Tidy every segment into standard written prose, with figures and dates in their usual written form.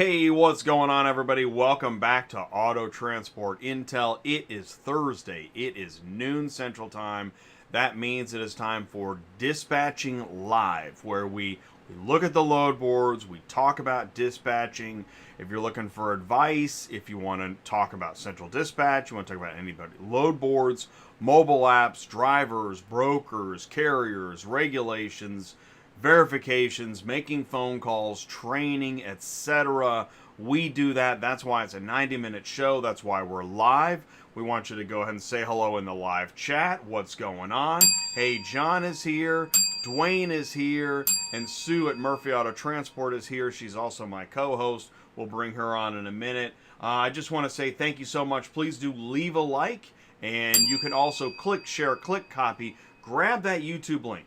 Hey, what's going on, everybody? Welcome back to Auto Transport Intel. It is Thursday. It is noon Central Time. That means it is time for Dispatching Live, where we look at the load boards, we talk about dispatching. If you're looking for advice, if you want to talk about central dispatch, you want to talk about anybody, load boards, mobile apps, drivers, brokers, carriers, regulations, verifications, making phone calls, training, etc. We do that. That's why it's a 90-minute show. That's why we're live. We want you to go ahead and say hello in the live chat. What's going on? Hey, John is here. Dwayne is here. And Sue at Murphy Auto Transport is here. She's also my co-host. We'll bring her on in a minute. I just want to say thank you so much. Please do leave a like. And you can also click, share, click, copy. Grab that YouTube link.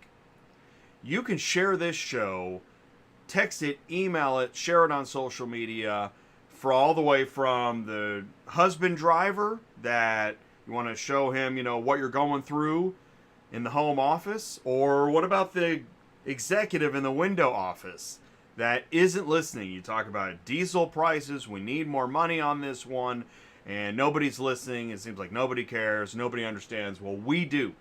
You can share this show, text it, email it, share it on social media, for all the way from the husband driver that you want to show him, what you're going through in the home office, or what about the executive in the window office that isn't listening. You talk about diesel prices, we need more money on this one, and nobody's listening. It seems like nobody cares, nobody understands. Well, we do.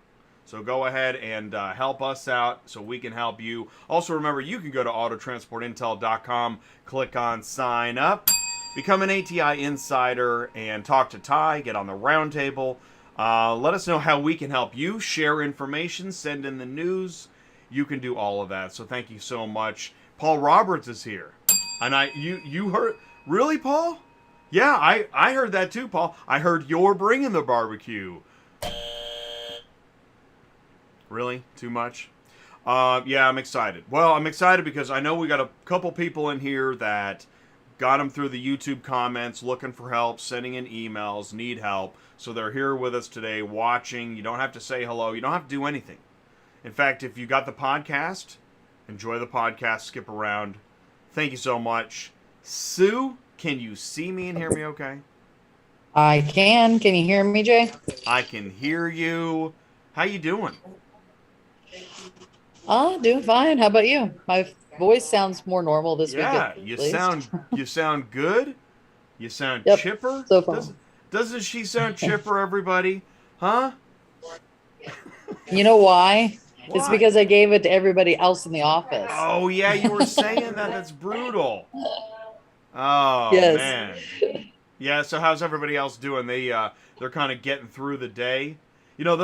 So go ahead and help us out so we can help you. Also, remember, you can go to autotransportintel.com, click on sign up, become an ATI insider, and talk to Ty, get on the roundtable. Let us know how we can help you. Share information, send in the news. You can do all of that. So thank you so much. Paul Roberts is here. And you heard, really, Paul? Yeah, I heard that too, Paul. I heard you're bringing the barbecue. Really? Too much? Yeah, I'm excited. Well, I'm excited because I know we got a couple people in here that got them through the YouTube comments, looking for help, sending in emails, need help. So they're here with us today watching. You don't have to say hello. You don't have to do anything. In fact, if you got the podcast, enjoy the podcast, skip around. Thank you so much. Sue, can you see me and hear me okay? I can. Can you hear me, Jay? I can hear you. How you doing? Doing fine. How about you? My voice sounds more normal this week Yeah, at you least. sound good. You sound Yep, chipper. so far. Doesn't she sound chipper, everybody? Huh? You know why? It's Why? because I gave it to everybody else in the office. Oh yeah, you were saying that. That's brutal. Oh Yes. man. Yeah. So how's everybody else doing? They're kind of getting through the day. You know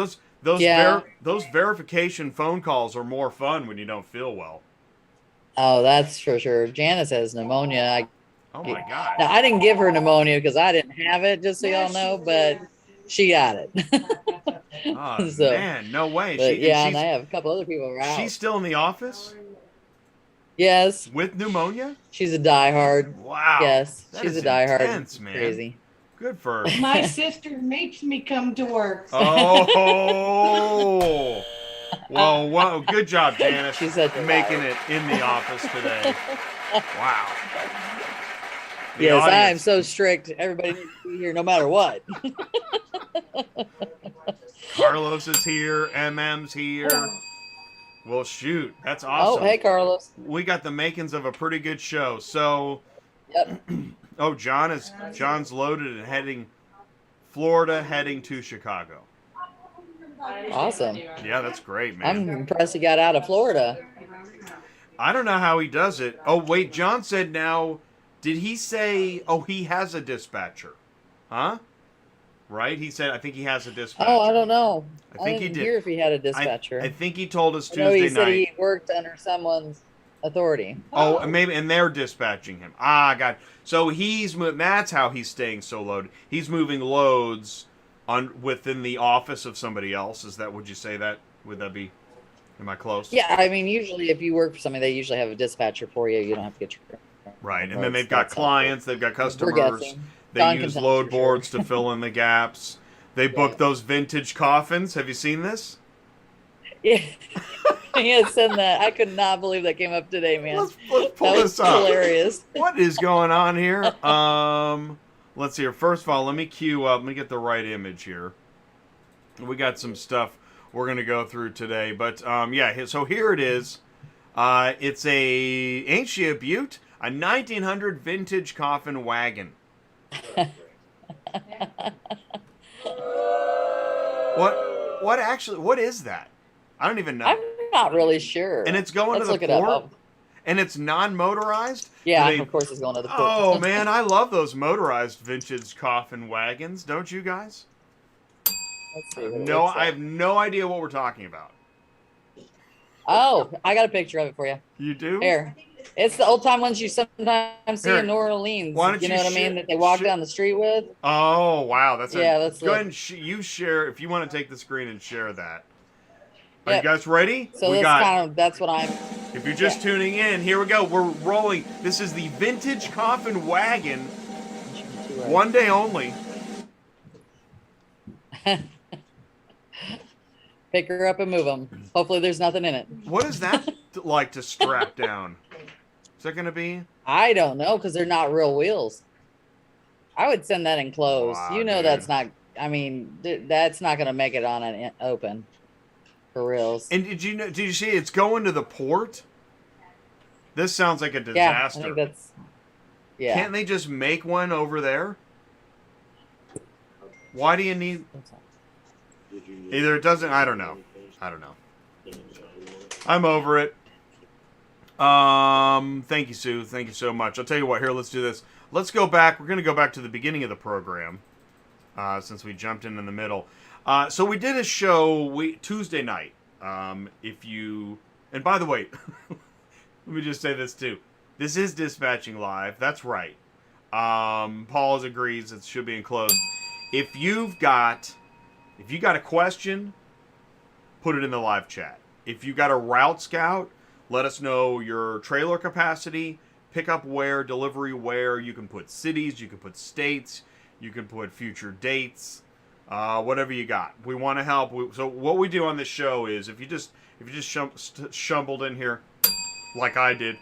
Yeah. those verification phone calls are more fun when you don't feel well. Oh, that's for sure. Janice has pneumonia. Oh Now, my gosh. I didn't give her pneumonia because I didn't have it, just so y'all know, but she got Oh it. So, man, no way. but yeah, and I have a couple other people are She's out. still in the office Yes, with pneumonia. she's a diehard. Wow, Yes, that she's is a diehard. intense, man. Crazy. Good for her. My sister makes me come to work. Oh, well, good job, Janice, She's such a making liar. it in the office today. Wow. The Yes, I am audience, so strict. Everybody needs to be here no matter what. Carlos is here, MM's here. Well, shoot, that's Oh, awesome. hey, Carlos. We got the makings of a pretty good show. So, Yep. oh, John's loaded and heading Florida, heading to Chicago. Awesome. Yeah, that's great, man. I'm impressed he got out of Florida. I don't know how he does it. Oh, wait, John said now, did he say, oh, he has a dispatcher? Huh? Right? He said, I think he has a dispatcher. Oh, I don't know. I I think he didn't did. hear if he had a dispatcher. I think he told us I know he Tuesday said night. he worked under someone's authority. Oh, maybe, and they're dispatching him. Ah, God. So that's how he's staying so loaded. He's moving loads within the office of somebody else. Is that, would you say that? Would that be, am I close? Yeah, I mean, usually if you work for somebody, they usually have a dispatcher for you. You don't have to get your Right, and then loads. they've got That's clients, they've got We're customers. guessing. They John use can load for sure. boards to fill in the gaps. They book those vintage coffins. Have you seen this? Yeah. Yes, and that I could not believe that came up today, man. Let's pull That this was up. hilarious. What is going on here? Let's see here. First of all, let me queue up. Let me get the right image here. We got some stuff we're going to go through today. But, yeah, so here it is. Ain't she a beaut? A 1900 vintage coffin wagon. What is that? I don't even know. I'm not really sure. And it's going Let's to look the it up. port? And it's non-motorized? Yeah, Do they- of course it's going to the port. Oh, man, I love those motorized vintage coffin wagons. Don't you guys? Let's see. what it No, looks I like. have no idea what we're talking about. Oh, I got a picture of it for you. You do? Here. It's the old time ones you sometimes see Here. in New Orleans. Why don't you know you what I mean? share- That they walk share- down the street with. Oh, wow. That's Yeah, let's go look. ahead and you share, if you want to take the screen and share that. Are Yep. you guys ready? So that's what I'm. If you're just tuning in, here we go. We're rolling. This is the Vintage Coffin Wagon. One day only. Pick her up and move them. Hopefully there's nothing in it. What is that like to strap down? Is that going to be? I don't know because they're not real wheels. I would send that enclosed. Wow, You know dude. that's not. I mean, that's not going to make it on an open for reals. And did you see it's going to the port? This sounds like a Yeah, I disaster. think that's. Yeah. Can't they just make one over there? Why do you need? Either it doesn't. I don't know. I'm over it. Thank you, Sue. Thank you so much. I'll tell you what. Here, let's do this. Let's go back. We're going to go back to the beginning of the program, since we jumped in the middle. So we did a show Tuesday night. And by the way, let me just say this too. This is Dispatching Live. That's right. Paul agrees it should be enclosed. If you got a question, put it in the live chat. If you got a route scout, let us know your trailer capacity, pickup where, delivery where. You can put cities, you can put states, you can put future dates, whatever you got. We want to help. So what we do on this show is if you just shumbled in here like I did,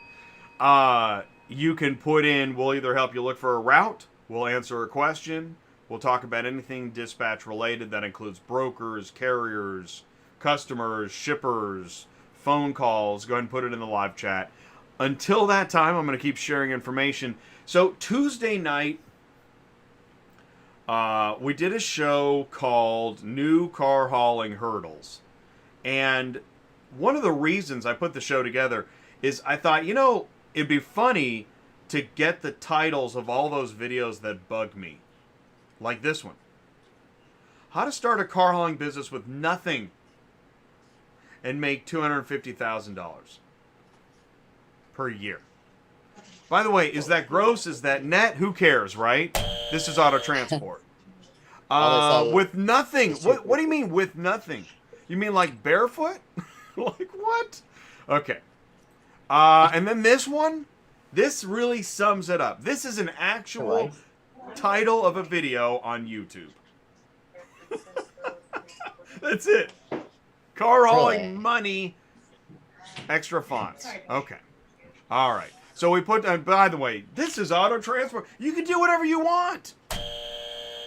you can put in. We'll either help you look for a route, we'll answer a question. We'll talk about anything dispatch related. That includes brokers, carriers, customers, shippers, phone calls. Go ahead and put it in the live chat. Until that time, I'm going to keep sharing information. So Tuesday night, we did a show called New Car Hauling Hurdles. And one of the reasons I put the show together is I thought, it'd be funny to get the titles of all those videos that bug me. Like this one. How to start a car hauling business with nothing and make $250,000 per year. By the way, is that gross? Is that net? Who cares, right? This is auto transport. With nothing. What do you mean with nothing? You mean like barefoot? Like what? Okay. And then this one. This really sums it up. This is an actual title of a video on YouTube. That's it. Car hauling money. Extra fonts. Okay. All right. So we put down, by the way, this is auto transport. You can do whatever you want.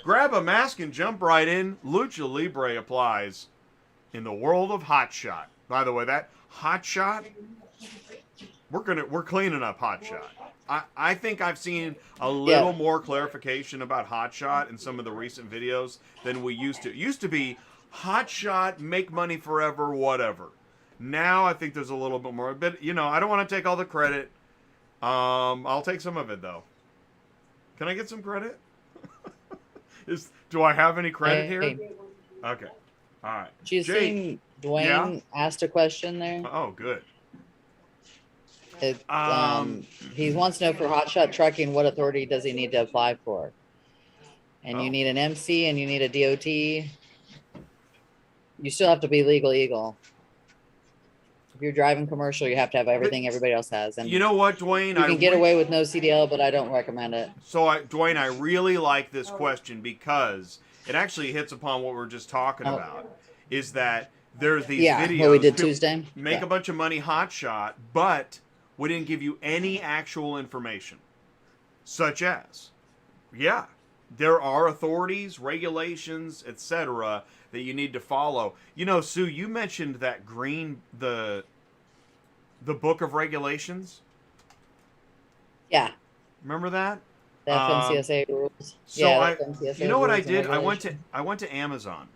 Grab a mask and jump right in. Lucha Libre applies in the world of Hot Shot. By the way, that Hot Shot, we're cleaning up Hot Shot. I think I've seen a little more clarification about Hot Shot in some of the recent videos than we used to. It used to be Hot Shot, make money forever, whatever. Now I think there's a little bit more. But, I don't want to take all the credit. I'll take some of it, though. Can I get some credit? Do I have any credit here? Okay. All right. Did you see Dwayne asked a question there? Oh, good. He wants to know for hotshot trucking, what authority does he need to apply for? And you need an MC and you need a DOT. You still have to be legal eagle. If you're driving commercial, you have to have everything everybody else has. And you know what, Dwayne? You can get away with no CDL, but I don't recommend it. So, Dwayne, I really like this question because it actually hits upon what we were just talking about. Is that there's these videos. What we did Tuesday. Make a bunch of money hot shot, but we didn't give you any actual information. Such as, there are authorities, regulations, etc. that you need to follow. Sue, you mentioned that the book of regulations. Yeah, Remember that? the FMCSA rules. So Yeah, the I, FMCSA you know what I rules and did? regulations. I went to Amazon.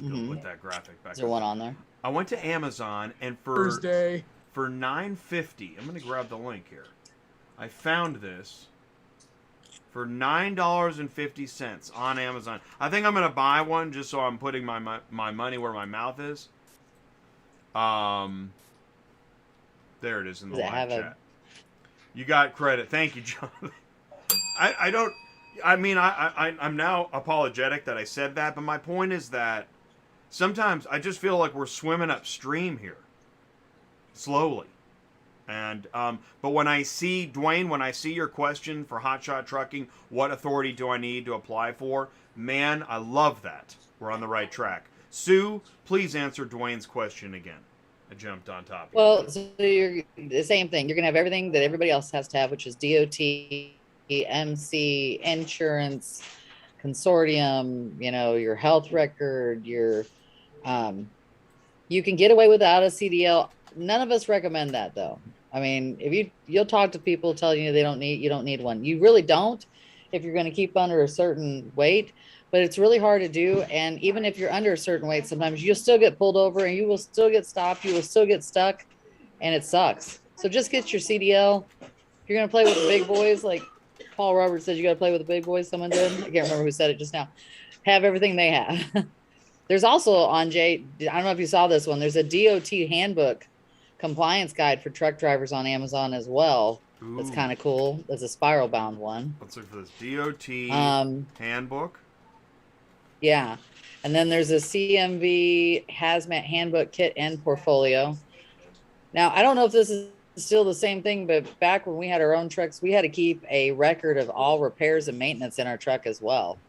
Go Mm-hmm. put that graphic back Is there up. one on there? I went to Amazon and Thursday. for $9.50, I'm gonna grab the link here. I found this for $9.50 on Amazon. I think I'm gonna buy one just so I'm putting my money where my mouth is. There it is in the Does it live have chat. You got credit. Thank you, John. I don't. I mean, I'm now apologetic that I said that, but my point is that sometimes I just feel like we're swimming upstream here, slowly. And but when I see Dwayne, when I see your question for Hotshot Trucking, what authority do I need to apply for? Man, I love that. We're on the right track. Sue, please answer Dwayne's question again. I jumped on top of you. Well, so you're the same thing. You're gonna have everything that everybody else has to have, which is DOT, MC, insurance, consortium. You know, your health record. You can get away without a CDL. None of us recommend that, though. I mean, if you'll talk to people telling you you don't need one. You really don't if you're going to keep under a certain weight, but it's really hard to do. And even if you're under a certain weight, sometimes you'll still get pulled over and you will still get stopped. You will still get stuck, and it sucks. So just get your CDL. If you're going to play with the big boys, like Paul Roberts said, you got to play with the big boys. Someone did. I can't remember who said it just now. Have everything they have. There's also on Jay, I don't know if you saw this one. There's a DOT handbook compliance guide for truck drivers on Amazon as well. Ooh. That's kind of cool. There's a spiral bound one. Let's look for this DOT handbook. Yeah. And then there's a CMV hazmat handbook kit and portfolio. Now, I don't know if this is still the same thing, but back when we had our own trucks, we had to keep a record of all repairs and maintenance in our truck as well.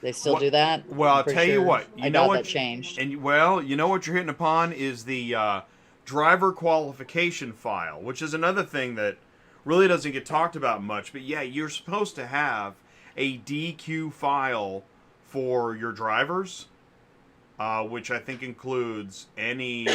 They still do that? Well, I'll tell you what. I doubt that changed. And well, you know what you're hitting upon is the driver qualification file, which is another thing that really doesn't get talked about much. But yeah, you're supposed to have a DQ file for your drivers, which I think includes any.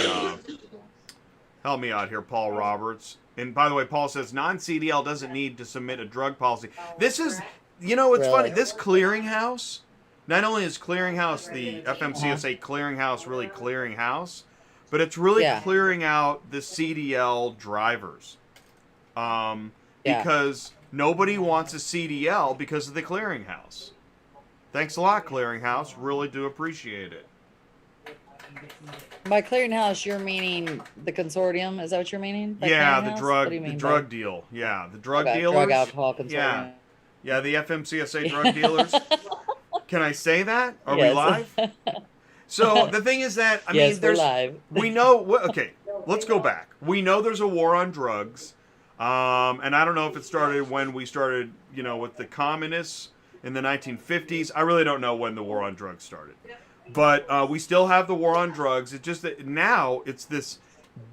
Help me out here, Paul Roberts. And by the way, Paul says non-CDL doesn't need to submit a drug policy. This is, you know, it's funny. This clearinghouse. Not only is clearinghouse the FMCSA clearinghouse really clearinghouse, but it's really clearing out the CDL drivers. Because nobody wants a CDL because of the clearinghouse. Thanks a lot, clearinghouse. Really do appreciate it. By clearinghouse, you're meaning the consortium? Is that what you're meaning? By Yeah, the clearinghouse? drug deal. Yeah, the drug dealers. Drug alcohol consortium. Yeah, the FMCSA drug dealers. Can I say that? Are Yes. we live? So the thing is that we're live. We know. Okay, let's go back. We know there's a war on drugs, and I don't know if it started when we started, you know, with the communists in the 1950s. I really don't know when the war on drugs started, but we still have the war on drugs. It's just that now it's this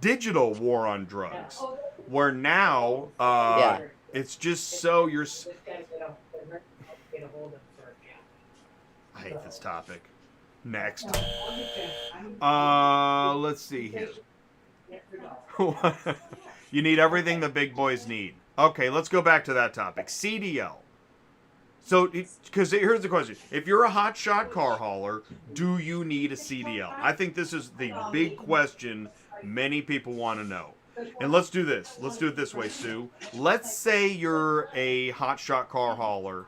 digital war on drugs, where now it's just so you're. I hate this topic. Next. Let's see here. You need everything the big boys need. Okay, let's go back to that topic. CDL. So, because here's the question. If you're a hotshot car hauler, do you need a CDL? I think this is the big question many people want to know. And let's do this. Let's do it this way, Sue. Let's say you're a hotshot car hauler,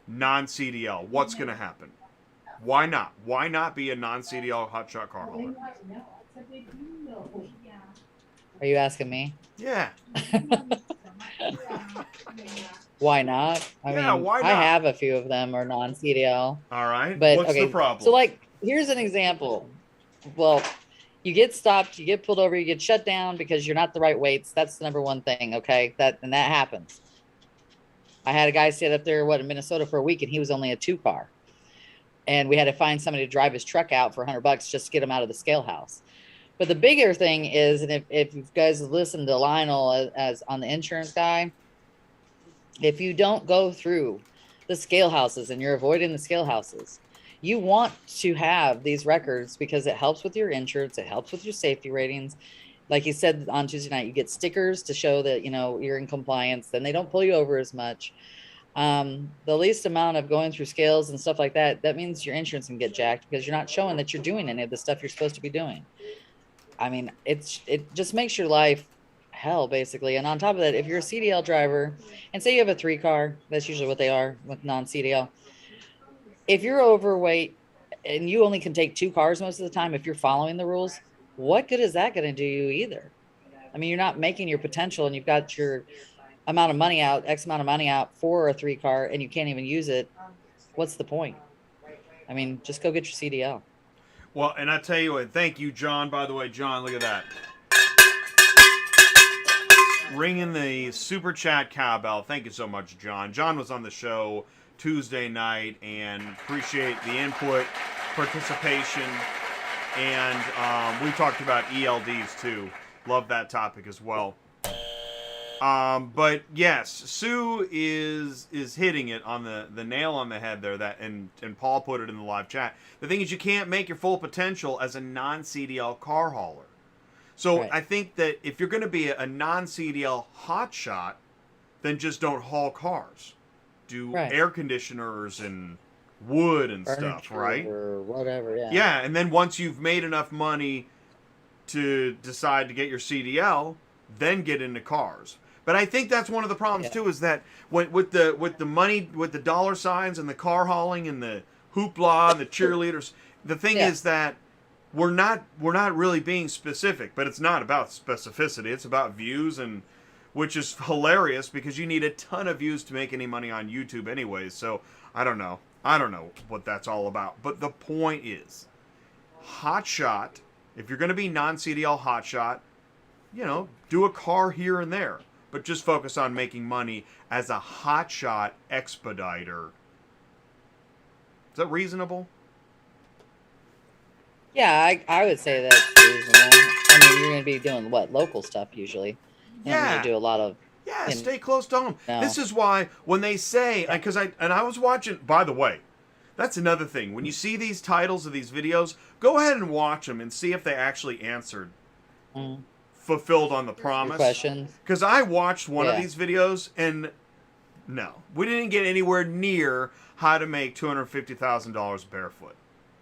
non-CDL. What's going to happen? Why not? Why not be a non-CDL hotshot car hauler? Are you asking me? Yeah. Why not? I mean, why not? I have a few of them are non-CDL. All right. But what's okay, the problem? so like, here's an example. Well, you get stopped, you get pulled over, you get shut down because you're not the right weights. That's the number one thing. Okay, that happens. I had a guy sit up there, in Minnesota for a week, and he was only a 2-car. And we had to find somebody to drive his truck out for $100 just to get him out of the scale house. But the bigger thing is, and if you guys listen to Lionel as on the insurance guy, if you don't go through the scale houses and you're avoiding the scale houses, you want to have these records because it helps with your insurance, it helps with your safety ratings. like you said on Tuesday night, you get stickers to show that, you're in compliance. Then they don't pull you over as much. The least amount of going through scales and stuff like that, that means your insurance can get jacked because you're not showing that you're doing any of the stuff you're supposed to be doing. I mean, it just makes your life hell, basically. And on top of that, if you're a CDL driver and say you have a 3-car, that's usually what they are with non-CDL. If you're overweight and you only can take 2 cars most of the time, if you're following the rules, what good is that going to do you either? I mean, you're not making your potential, and you've got your amount of money out, X amount of money out for a 3-car, and you can't even use it. What's the point? I mean, just go get your CDL. Well, and I tell you what, thank you, John. By the way, John, look at that. Ringing the super chat cowbell. Thank you so much, John. John was on the show Tuesday night, and appreciate the input, participation, and we talked about ELDs too. Love that topic as well. But yes, Sue is hitting it on the nail on the head there. That and Paul put it in the live chat. The thing is, you can't make your full potential as a non-CDL car hauler. So Right. I think that if you're going to be a non-CDL hotshot, then just don't haul cars. Do air conditioners and wood and stuff, right? Or whatever, yeah. Yeah, and then once you've made enough money to decide to get your CDL, then get into cars. But I think that's one of the problems too, is that with the money, with the dollar signs and the car hauling and the hoopla and the cheerleaders, the thing is that we're not really being specific. But it's not about specificity; it's about views, and which is hilarious because you need a ton of views to make any money on YouTube, anyways. So I don't know what that's all about. But the point is, hotshot. If you're going to be non-CDL hotshot, do a car here and there, but just focus on making money as a hotshot expediter. Is that reasonable? Yeah, I would say that's reasonable. I mean, you're going to be doing local stuff usually. You're not going to do a lot of. Yeah, stay close to home. No. This is why when they say, because I was watching. By the way, that's another thing. When you see these titles of these videos, go ahead and watch them and see if they actually answered, fulfilled on the promise. Questions. Because I watched one of these videos and no, we didn't get anywhere near how to make $250,000 barefoot.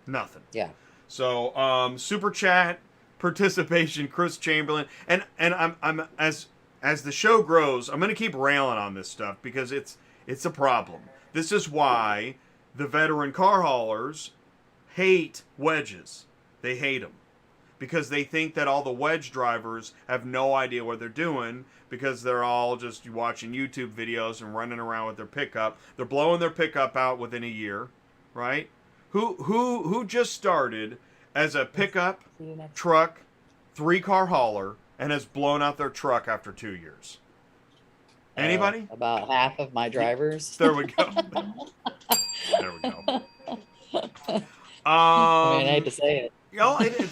Nothing. Yeah. So super chat participation, Chris Chamberlain, and I'm as the show grows, I'm gonna keep railing on this stuff because it's a problem. This is why the veteran car haulers hate wedges. They hate them because they think that all the wedge drivers have no idea what they're doing because they're all just watching YouTube videos and running around with their pickup. They're blowing their pickup out within a year, right? Who just started as a pickup truck 3-car hauler and has blown out their truck after 2 years? Anybody? About half of my drivers. There we go. There we go. I mean, I hate to say it.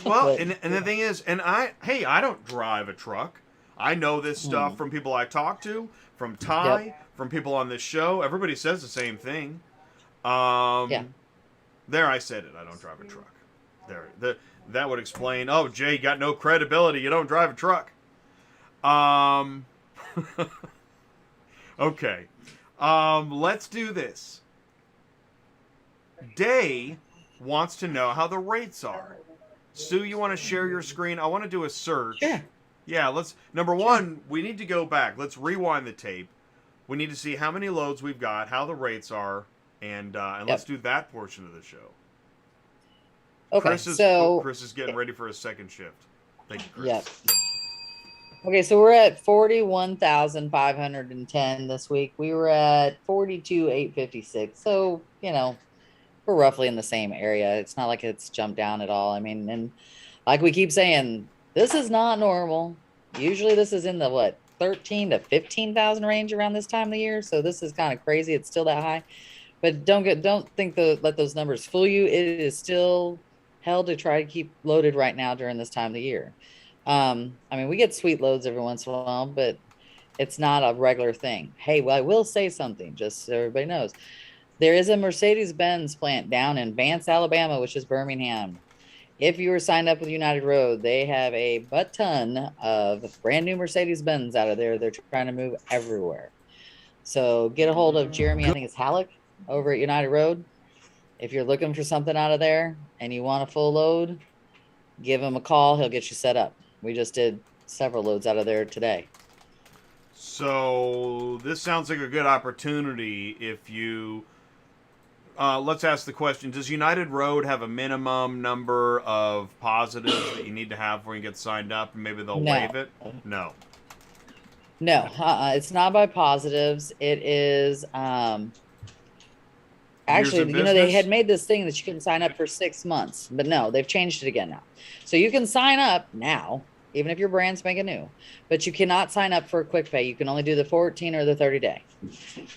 Well, and the thing is, and I don't drive a truck. I know this stuff from people I talk to, from Ty, from people on this show. Everybody says the same thing. There, I said it. I don't drive a truck. That would explain. Oh, Jay, you got no credibility. You don't drive a truck. Okay. Let's do this. Day wants to know how the rates are. Sue, you want to share your screen? I want to do a search. Yeah, let's. Number one, we need to go back. Let's rewind the tape. We need to see how many loads we've got, how the rates are, and let's do that portion of the show. Okay, Chris is getting ready for his second shift. Thank you, Chris. Yep. Okay, so we're at 41,510 this week. We were at 42,856. So, we're roughly in the same area. It's not like it's jumped down at all. I mean, and like we keep saying, this is not normal. Usually this is in the 13 to 15,000 range around this time of the year. So this is kind of crazy. It's still that high. But don't let those numbers fool you. It is still hell to try to keep loaded right now during this time of the year. I mean, we get sweet loads every once in a while, but it's not a regular thing. Hey, well, I will say something just so everybody knows. There is a Mercedes-Benz plant down in Vance, Alabama, which is Birmingham. if you were signed up with United Road, they have a butt ton of brand new Mercedes-Benz out of there. They're trying to move everywhere. So get a hold of Jeremy, I think it's Halleck, over at United Road. If you're looking for something out of there and you want a full load, give him a call. He'll get you set up. We just did several loads out of there today. So this sounds like a good opportunity if you... let's ask the question, does United Road have a minimum number of positives that you need to have before you get signed up, and maybe they'll waive it? No. No, it's not by positives. It is actually, they had made this thing that you can sign up for 6 months, but no, they've changed it again now. So you can sign up now, even if your brand spanking new, but you cannot sign up for a quick pay. You can only do the 14 or the 30 day.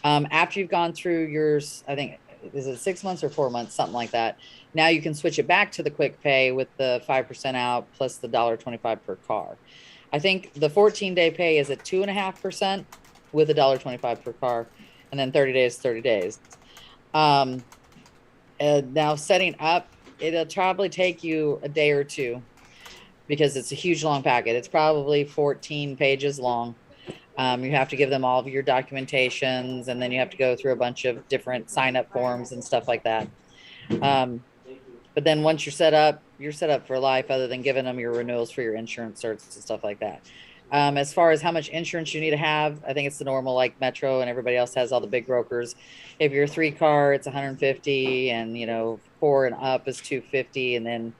After you've gone through yours, I think, is it 6 months or 4 months, something like that. Now you can switch it back to the quick pay with the 5% out plus the $1.25 per car. I think the 14-day pay is at 2.5% with a $1.25 per car, and then 30 days, 30 days. Now setting up, it'll probably take you a day or two because it's a huge long packet. It's probably 14 pages long. You have to give them all of your documentations, and then you have to go through a bunch of different sign-up forms and stuff like that. But then once you're set up for life, other than giving them your renewals for your insurance certs and stuff like that. As far as how much insurance you need to have, I think it's the normal, like Metro and everybody else has, all the big brokers. If you're a 3-car, it's 150, and 4 and up is 250, and then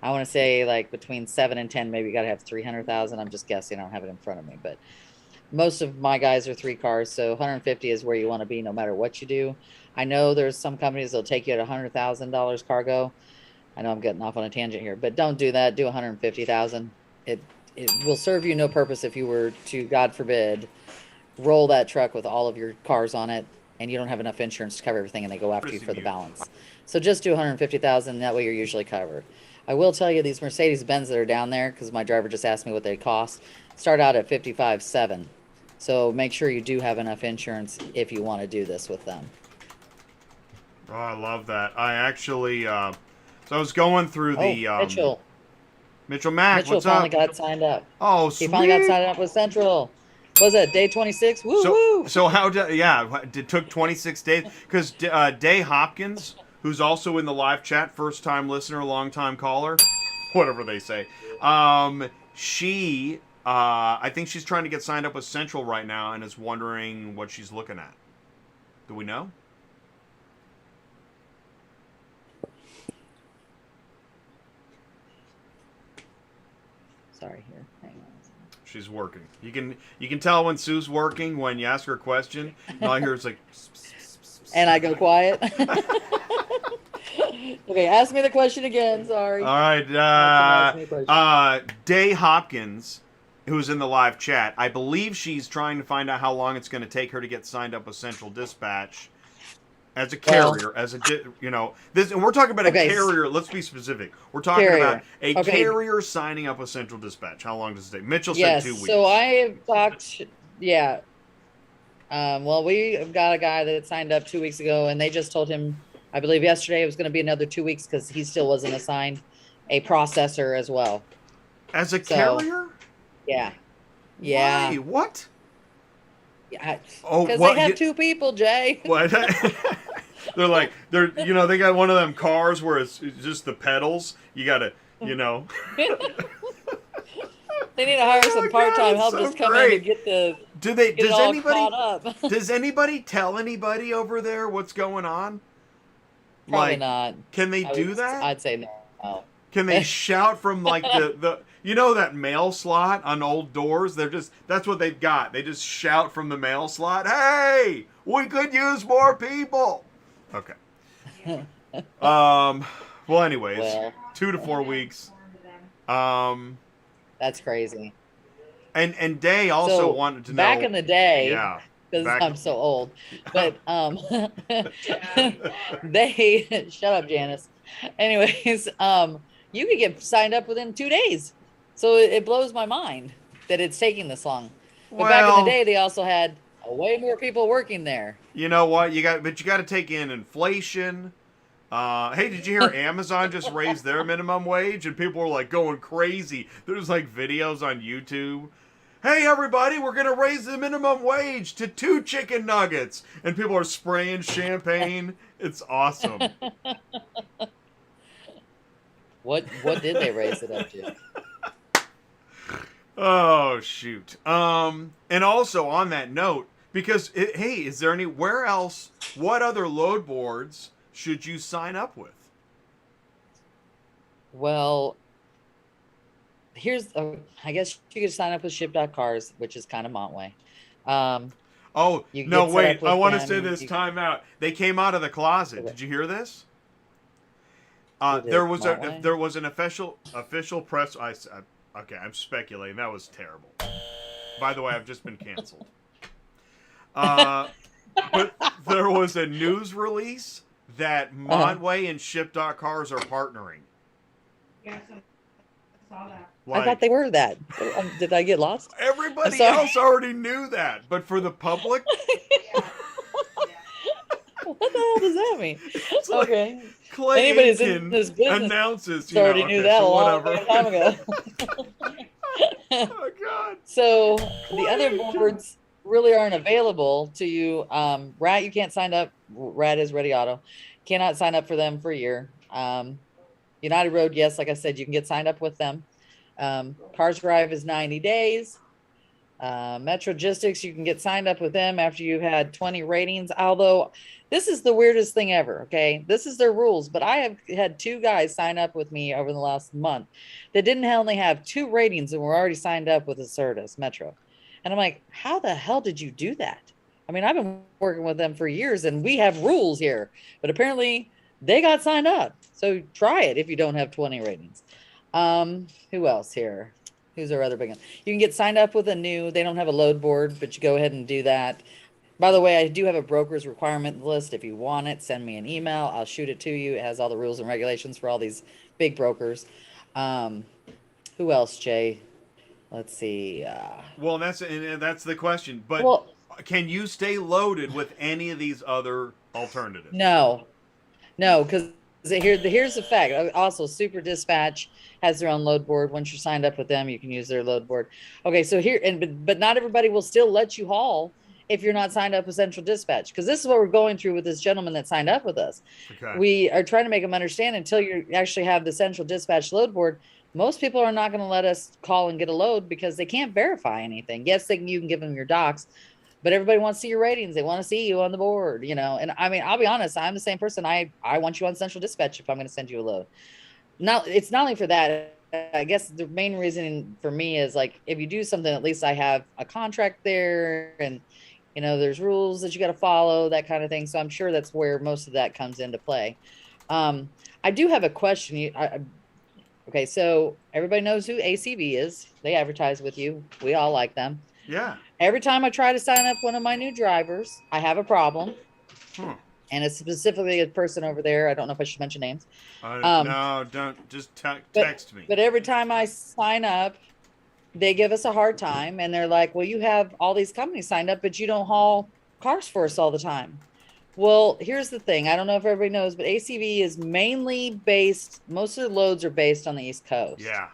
I want to say like between 7 and 10, maybe you got to have 300,000. I'm just guessing. I don't have it in front of me, but most of my guys are 3 cars, so 150 is where you want to be no matter what you do. I know there's some companies that'll take you at $100,000 cargo. I know I'm getting off on a tangent here, but don't do that. Do 150,000. It will serve you no purpose if you were to, God forbid, roll that truck with all of your cars on it and you don't have enough insurance to cover everything and they go after you for the balance. So just do 150,000. That way you're usually covered. I will tell you, these Mercedes-Benz that are down there, because my driver just asked me what they cost, start out at $55,700. So make sure you do have enough insurance if you want to do this with them. Oh, I love that. I actually, so I was going through the Mitchell Mack. Mitchell what's finally up? got signed up. Oh, sweet. He finally got signed up with Central. What was that, day 26? Woo-hoo! So how did, it took 26 days, because Day Hopkins, who's also in the live chat, first time listener, long time caller, whatever they say, she I think she's trying to get signed up with Central right now and is wondering what she's looking at. Do we know? Sorry, here. Hang on. She's working. You can tell when Sue's working when you ask her a question. And all I hear is like... And I go quiet. Okay, ask me the question again. Sorry. All right. Day Hopkins, who's in the live chat, I believe she's trying to find out how long it's going to take her to get signed up with Central Dispatch as a carrier, this, and we're talking about a carrier. Let's be specific. We're talking about a carrier signing up with Central Dispatch. How long does it take? Mitchell said 2 weeks. So I have talked, well, we have got a guy that signed up 2 weeks ago, and they just told him, I believe yesterday, it was going to be another 2 weeks because he still wasn't assigned a processor as well. As a carrier? Yeah. Why? What? Yeah. Because they have 2 people, Jay. What? They got one of them cars where it's just the pedals. You got to, They need to hire some part-time help just come in and get the... Does anybody tell anybody over there what's going on? Probably not. Can they do that? I'd say no. Can they shout from the that mail slot on old doors? That's what they've got. They just shout from the mail slot, "Hey, we could use more people." Okay. Well, anyways, 2 to 4 weeks. That's crazy. And Day also wanted to know back in the day. Yeah. Because I'm so old. But they shut up, Janice. Anyways, you could get signed up within 2 days. So it blows my mind that it's taking this long. But back in the day, they also had way more people working there. You know what? You got to take in inflation. Hey, did you hear Amazon just raised their minimum wage? And people were like going crazy. There's like videos on YouTube. Hey, everybody, we're going to raise the minimum wage to 2 chicken nuggets. And people are spraying champagne. It's awesome. What did they raise it up to? Oh, shoot. And also on that note, because, hey, is there anywhere else, what other load boards should you sign up with? Well, I guess you could sign up with Ship.Cars, which is kind of Montway. Oh, You no, get set wait. up with I want to them, say this time out. They came out of the closet. Did you hear this? There was an official press. Okay, I'm speculating. That was terrible. By the way, I've just been canceled. But there was a news release that Montway and Ship.Cars are partnering. Yes, I saw that. I thought they were that. Did I get lost? Everybody else already knew that, but for the public, what the hell does that mean? it's like Okay. Clay Anybody that's in Aiken this business announces. already knew that a long whatever. time ago. Oh God. So the other boards really aren't available to you. Rat, you can't sign up. Rat is Ready Auto. Cannot sign up for them for a year. United Road, yes, like I said, you can get signed up with them. Cars Drive is 90 days. Metrogistics, you can get signed up with them after you've had 20 ratings. Although this is the weirdest thing ever. Okay, this is their rules, but I have had 2 guys sign up with me over the last month that didn't only have 2 ratings and were already signed up with Acertus Metro. And I'm like, how the hell did you do that? I mean, I've been working with them for years and we have rules here, but apparently they got signed up. So try it if you don't have 20 ratings. Who else here? Who's our other big one? You can get signed up with they don't have a load board, but you go ahead and do that. By the way, I do have a broker's requirement list. If you want it, send me an email. I'll shoot it to you. It has all the rules and regulations for all these big brokers. Who else, Jay? Let's see. Well, that's the question. But can you stay loaded with any of these other alternatives? No, because here's the fact. Also, Super Dispatch has their own load board. Once you're signed up with them, you can use their load board. Okay, so but not everybody will still let you haul if you're not signed up with Central Dispatch, because this is what we're going through with this gentleman that signed up with us. Okay. We are trying to make them understand until you actually have the Central Dispatch load board, most people are not going to let us call and get a load because they can't verify anything. Yes, you can give them your docs, but everybody wants to see your ratings. They want to see you on the board, And I mean, I'll be honest, I'm the same person. I want you on Central Dispatch if I'm going to send you a load. Now, it's not only for that. I guess the main reason for me is like, if you do something, at least I have a contract there and, there's rules that you got to follow, that kind of thing. So I'm sure that's where most of that comes into play. I do have a question. Okay, so everybody knows who ACV is. They advertise with you. We all like them. Yeah. Every time I try to sign up one of my new drivers, I have a problem. And it's specifically a person over there. I don't know if I should mention names. No, don't. Just text me. But every time I sign up, they give us a hard time. And they're like, well, you have all these companies signed up, but you don't haul cars for us all the time. Well, here's the thing. I don't know if everybody knows, but ACV is mainly most of the loads are based on the East Coast. Yeah.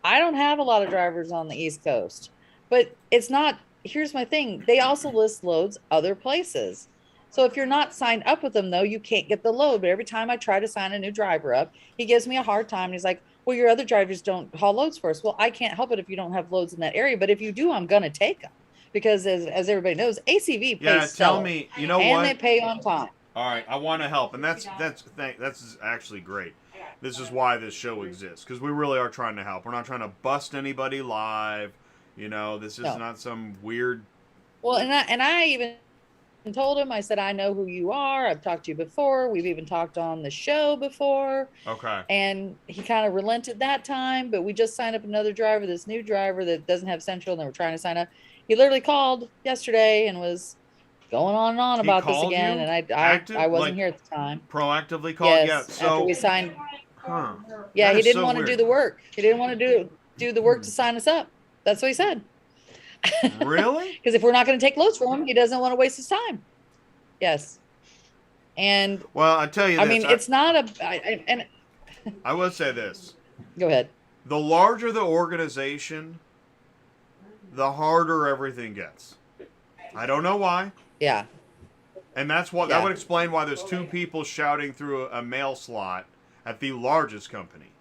I don't have a lot of drivers on the East Coast, but here's my thing. They also list loads other places. So if you're not signed up with them, though, you can't get the load. But every time I try to sign a new driver up, he gives me a hard time. And he's like, well, your other drivers don't haul loads for us. Well, I can't help it if you don't have loads in that area. But if you do, I'm going to take them. Because as everybody knows, ACV pays tell stellar, me, and what? they pay on time. All right, I want to help, and that's actually great. This is why this show exists, because we really are trying to help. We're not trying to bust anybody live. This is not some weird. Well, and I even told him, I said, I know who you are. I've talked to you before. We've even talked on the show before. Okay. And he kind of relented that time, but we just signed up another driver, this new driver that doesn't have Central, and they were trying to sign up. He literally called yesterday and was going on and on about this again. And I wasn't here at the time. Proactively called? Yes, So after we signed. Yeah, he didn't want to do the work. He didn't want to do the work to sign us up. That's what he said. Really? Because if we're not going to take loads from him, he doesn't want to waste his time. Yes. And Well, I tell you I this. mean, it's not a. And I will say this: go ahead. the larger the organization, the harder everything gets. I don't know why. Yeah. And that's what Yeah. that would explain why there's two people shouting through a mail slot at the largest company.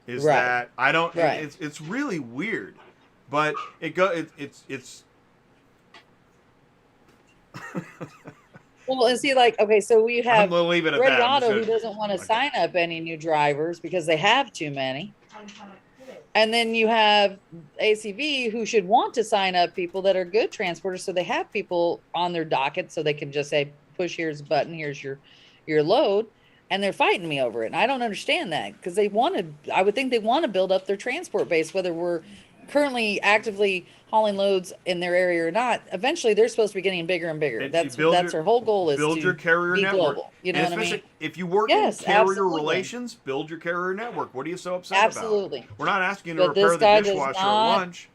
Is Right. that I don't? Right. It's really weird, but it's. Well, and see, like, okay, so we I'm have gonna leave it at Ready that. I'm just Auto who gonna- doesn't want to okay. sign up any new drivers because they have too many. And then you have ACV who should want to sign up people that are good transporters. So they have people on their docket so they can just say, push here's a button, here's your load. And they're fighting me over it. And I don't understand that because I would think they want to build up their transport base, whether we're currently actively hauling loads in their area or not. Eventually they're supposed to be getting bigger and bigger. And That's build their whole goal is build to your carrier be network. global. You know And what I mean? especially if you work Yes, in carrier absolutely. relations, build your carrier network. What are you so upset Absolutely. about? We're not asking you to But this repair guy the does dishwasher not- at lunch.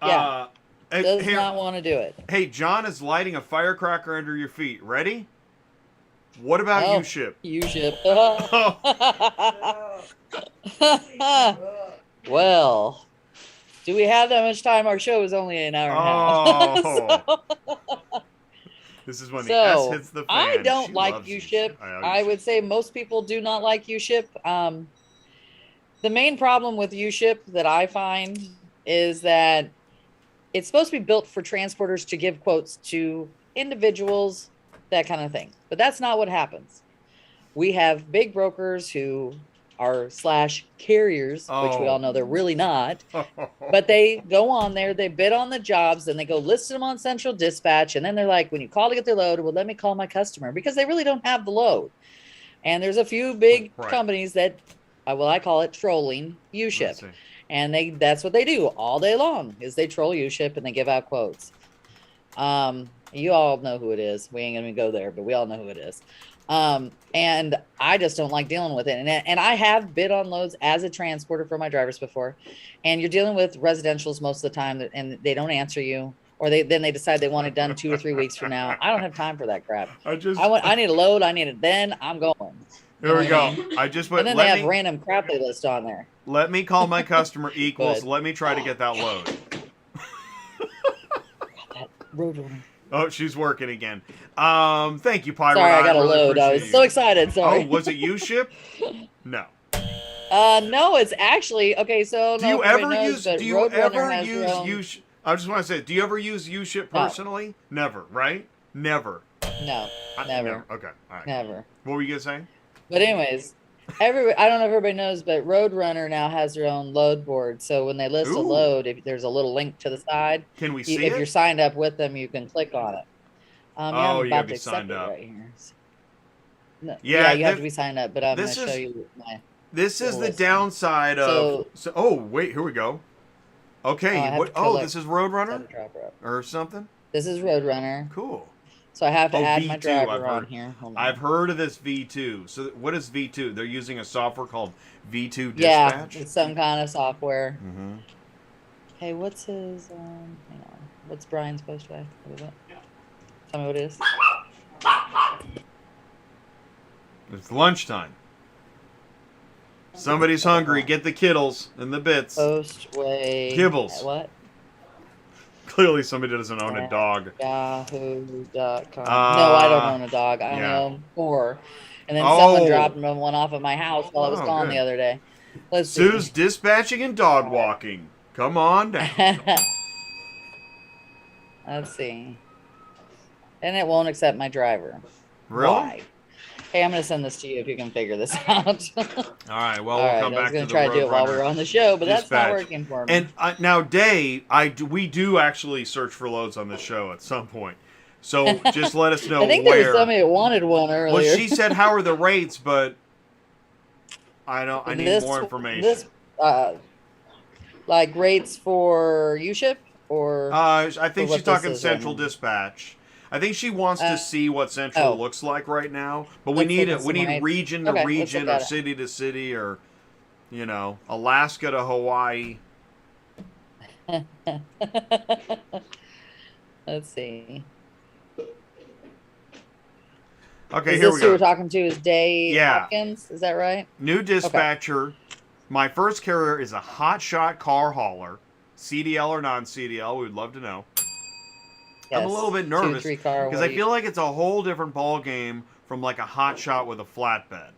Yeah. Does Here- not want to do it. Hey, John is lighting a firecracker under your feet. Ready? What about you, Ship? You ship. Oh, Well, do we have that much time? Our show is only an hour and a half. Oh. This is when the S So, hits the fan. I don't She like loves U-Ship. I I would say most people do not like U-Ship. The main problem with U-Ship that I find is that it's supposed to be built for transporters to give quotes to individuals, that kind of thing. But that's not what happens. We have big brokers who are / carriers, which we all know they're really not. But they go on there, they bid on the jobs, and they go list them on Central Dispatch. And then they're like, when you call to get their load, well, let me call my customer because they really don't have the load. And there's a few big companies that, I call it trolling U-Ship. And that's what they do all day long is they troll U-Ship and they give out quotes. You all know who it is. We ain't gonna go there, but we all know who it is. And I just don't like dealing with it. And I have bid on loads as a transporter for my drivers before. And you're dealing with residentials most of the time, and they don't answer you, or then they decide they want it done 2 or 3 weeks from now. I don't have time for that crap. I need a load. I need it then. I'm going. There we go. I just went. And then they have random crap they list on there. Let me call my customer equals. Let me try to get that load. That Roadrunner. Oh, she's working again. Thank you, Pyro. Sorry, I got a really load. I was appreciate so you. excited. Sorry. Oh, was it U-Ship? No. No, it's actually okay. So Do you ever use? I U-Ship? I just want to say, do you ever use U-Ship personally? No. Never, right? Never. No, never. Okay, all right. Never. What were you gonna say? But anyways, I don't know if everybody knows, but Roadrunner now has their own load board. So when they list a load, if there's a little link to the side, can we see if it? you're signed up with them, you can click on it. I'm you about gotta to be accept signed it up. right here. No, Yeah, you have to be signed up, but I'm going to show you my. This is the downside of. Oh wait, here we go. Okay, this is Roadrunner or something. This is Roadrunner. Cool. So I have to add V2, my driver on here. I've heard of this V2. So what is V2? They're using a software called V2 Dispatch? Yeah, it's some kind of software. Mm-hmm. Hey, what's his, hang on. What's Brian's post way? What is it? Tell me what it is. It's lunchtime. Somebody's hungry. Get the kittles and the bits. Postway. Kibbles. What? Clearly somebody doesn't own a dog. Yahoo.com. No, I don't own a dog. I own 4. And then someone dropped one off at my house while I was gone the other day. Let's see. Sue's dispatching and dog walking. Come on down. Let's see. And it won't accept my driver. Really? Why? Hey, I'm going to send this to you if you can figure this out. All right. Well, we'll come back to the I was going to try to do it while we were on the show, but dispatch. That's not working for me. And now, Day, we do actually search for loads on the show at some point. So just let us know I think there was somebody that wanted one earlier. Well, she said, "How are the rates?" But I need more information. Like rates for U-Ship or? I think she's talking Central Dispatch. I think she wants to see what Central looks like right now, but we need region to region or city to city or, Alaska to Hawaii. Let's see. Okay, Is here this we who go. we're talking to? Is Day Yeah. Hopkins? Is that right? New dispatcher. My first carrier is a hotshot car hauler. CDL or non-CDL, we would love to know. Yes. I'm a little bit 2, nervous 3 car. because I feel like it's a whole different ball game from like a hotshot with a flatbed.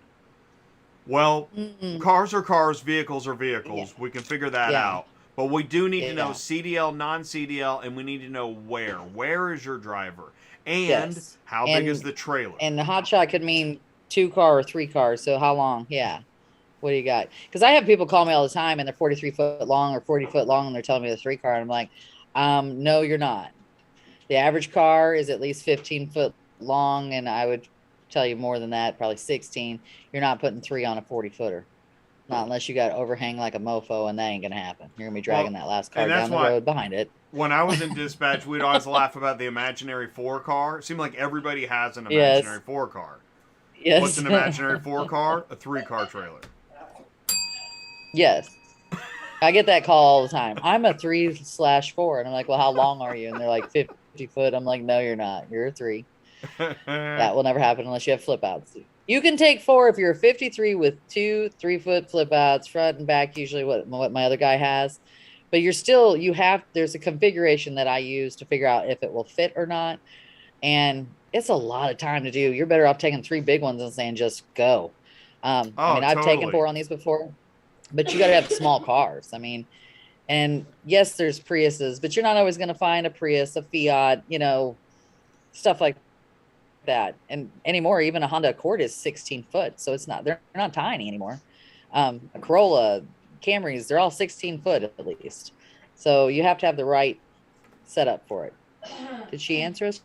Well, cars are cars, vehicles are vehicles. Yeah. We can figure that Yeah. out. But we do need to know Yeah. CDL, non-CDL, and we need to know where. Where is your driver? And Yes. how big is the trailer? And the hot shot could mean 2 car or 3 cars. So how long? Yeah. What do you got? Because I have people call me all the time and they're 43 foot long or 40 foot long and they're telling me the 3 car. And I'm like, no, you're not. The average car is at least 15 foot long, and I would tell you more than that, probably 16. You're not putting 3 on a 40 footer. Not unless you got overhang like a mofo, and that ain't gonna happen. You're gonna be dragging that last car down the road behind it. When I was in dispatch, we'd always laugh about the imaginary 4 car. It seemed like everybody has an imaginary 4 car. Yes. What's an imaginary 4 car? A 3 car trailer. Yes. I get that call all the time. I'm a 3/4. And I'm like, well, how long are you? And they're like 50 foot. I'm like, no, you're not. You're a 3. That will never happen unless you have flip outs. You can take 4 if you're a 53 with 2 3-foot flip outs, front and back, usually what my other guy has. But there's a configuration that I use to figure out if it will fit or not. And it's a lot of time to do. You're better off taking 3 big ones and saying, just go. I've taken 4 on these before, but you got to have small cars. And yes, there's Priuses, but you're not always going to find a Prius, a Fiat, stuff like that. And anymore, even a Honda Accord is 16 foot. So they're not tiny anymore. A Corolla, Camrys, they're all 16 foot at least. So you have to have the right setup for it. Did she answer us?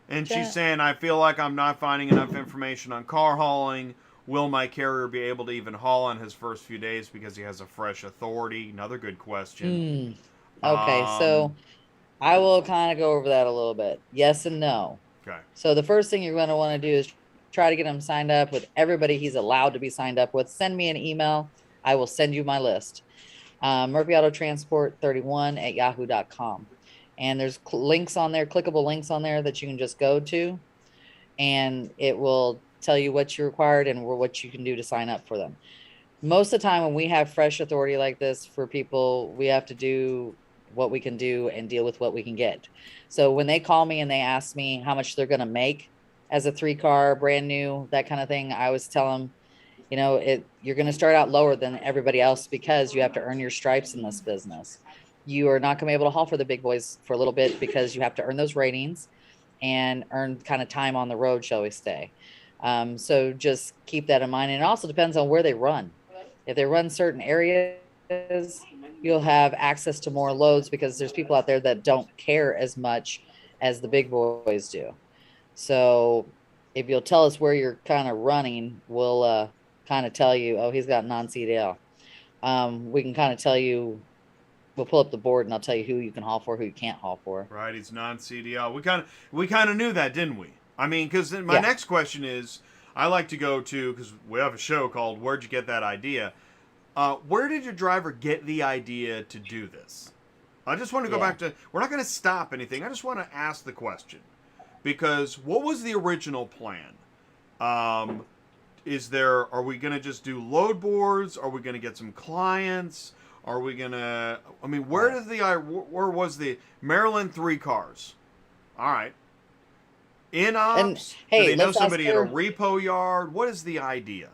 And she's saying, I feel like I'm not finding enough information on car hauling. Will my carrier be able to even haul on his first few days because he has a fresh authority? Another good question. Okay, so I will kind of go over that a little bit. Yes and no. Okay. So the first thing you're going to want to do is try to get him signed up with everybody he's allowed to be signed up with. Send me an email. I will send you my list. Murphy Auto Transport 31 at yahoo.com. And there's links on there, clickable links on there that you can just go to, and it will tell you what you required and what you can do to sign up for them. Most of the time when we have fresh authority like this for people, we have to do what we can do and deal with what we can get. So when they call me and they ask me how much they're going to make as a 3 car, brand new, that kind of thing, I always tell them, you're going to start out lower than everybody else because you have to earn your stripes in this business. You are not going to be able to haul for the big boys for a little bit because you have to earn those ratings and earn kind of time on the road, shall we say. So just keep that in mind. And it also depends on where they run. If they run certain areas, you'll have access to more loads because there's people out there that don't care as much as the big boys do. So if you'll tell us where you're kind of running, we'll kind of tell you, oh, he's got non-CDL. We can kind of tell you, we'll pull up the board and I'll tell you who you can haul for, who you can't haul for. Right, he's non-CDL. We kind of knew that, didn't we? Because my next question is, I like to go to, because we have a show called Where'd You Get That Idea? Where did your driver get the idea to do this? I just want to go back to, we're not going to stop anything. I just want to ask the question. Because what was the original plan? Are we going to just do load boards? Are we going to get some clients? Are we going to, where was the Maryland 3 cars? All right. In ops? Hey, do they know somebody at a repo yard? What is the idea?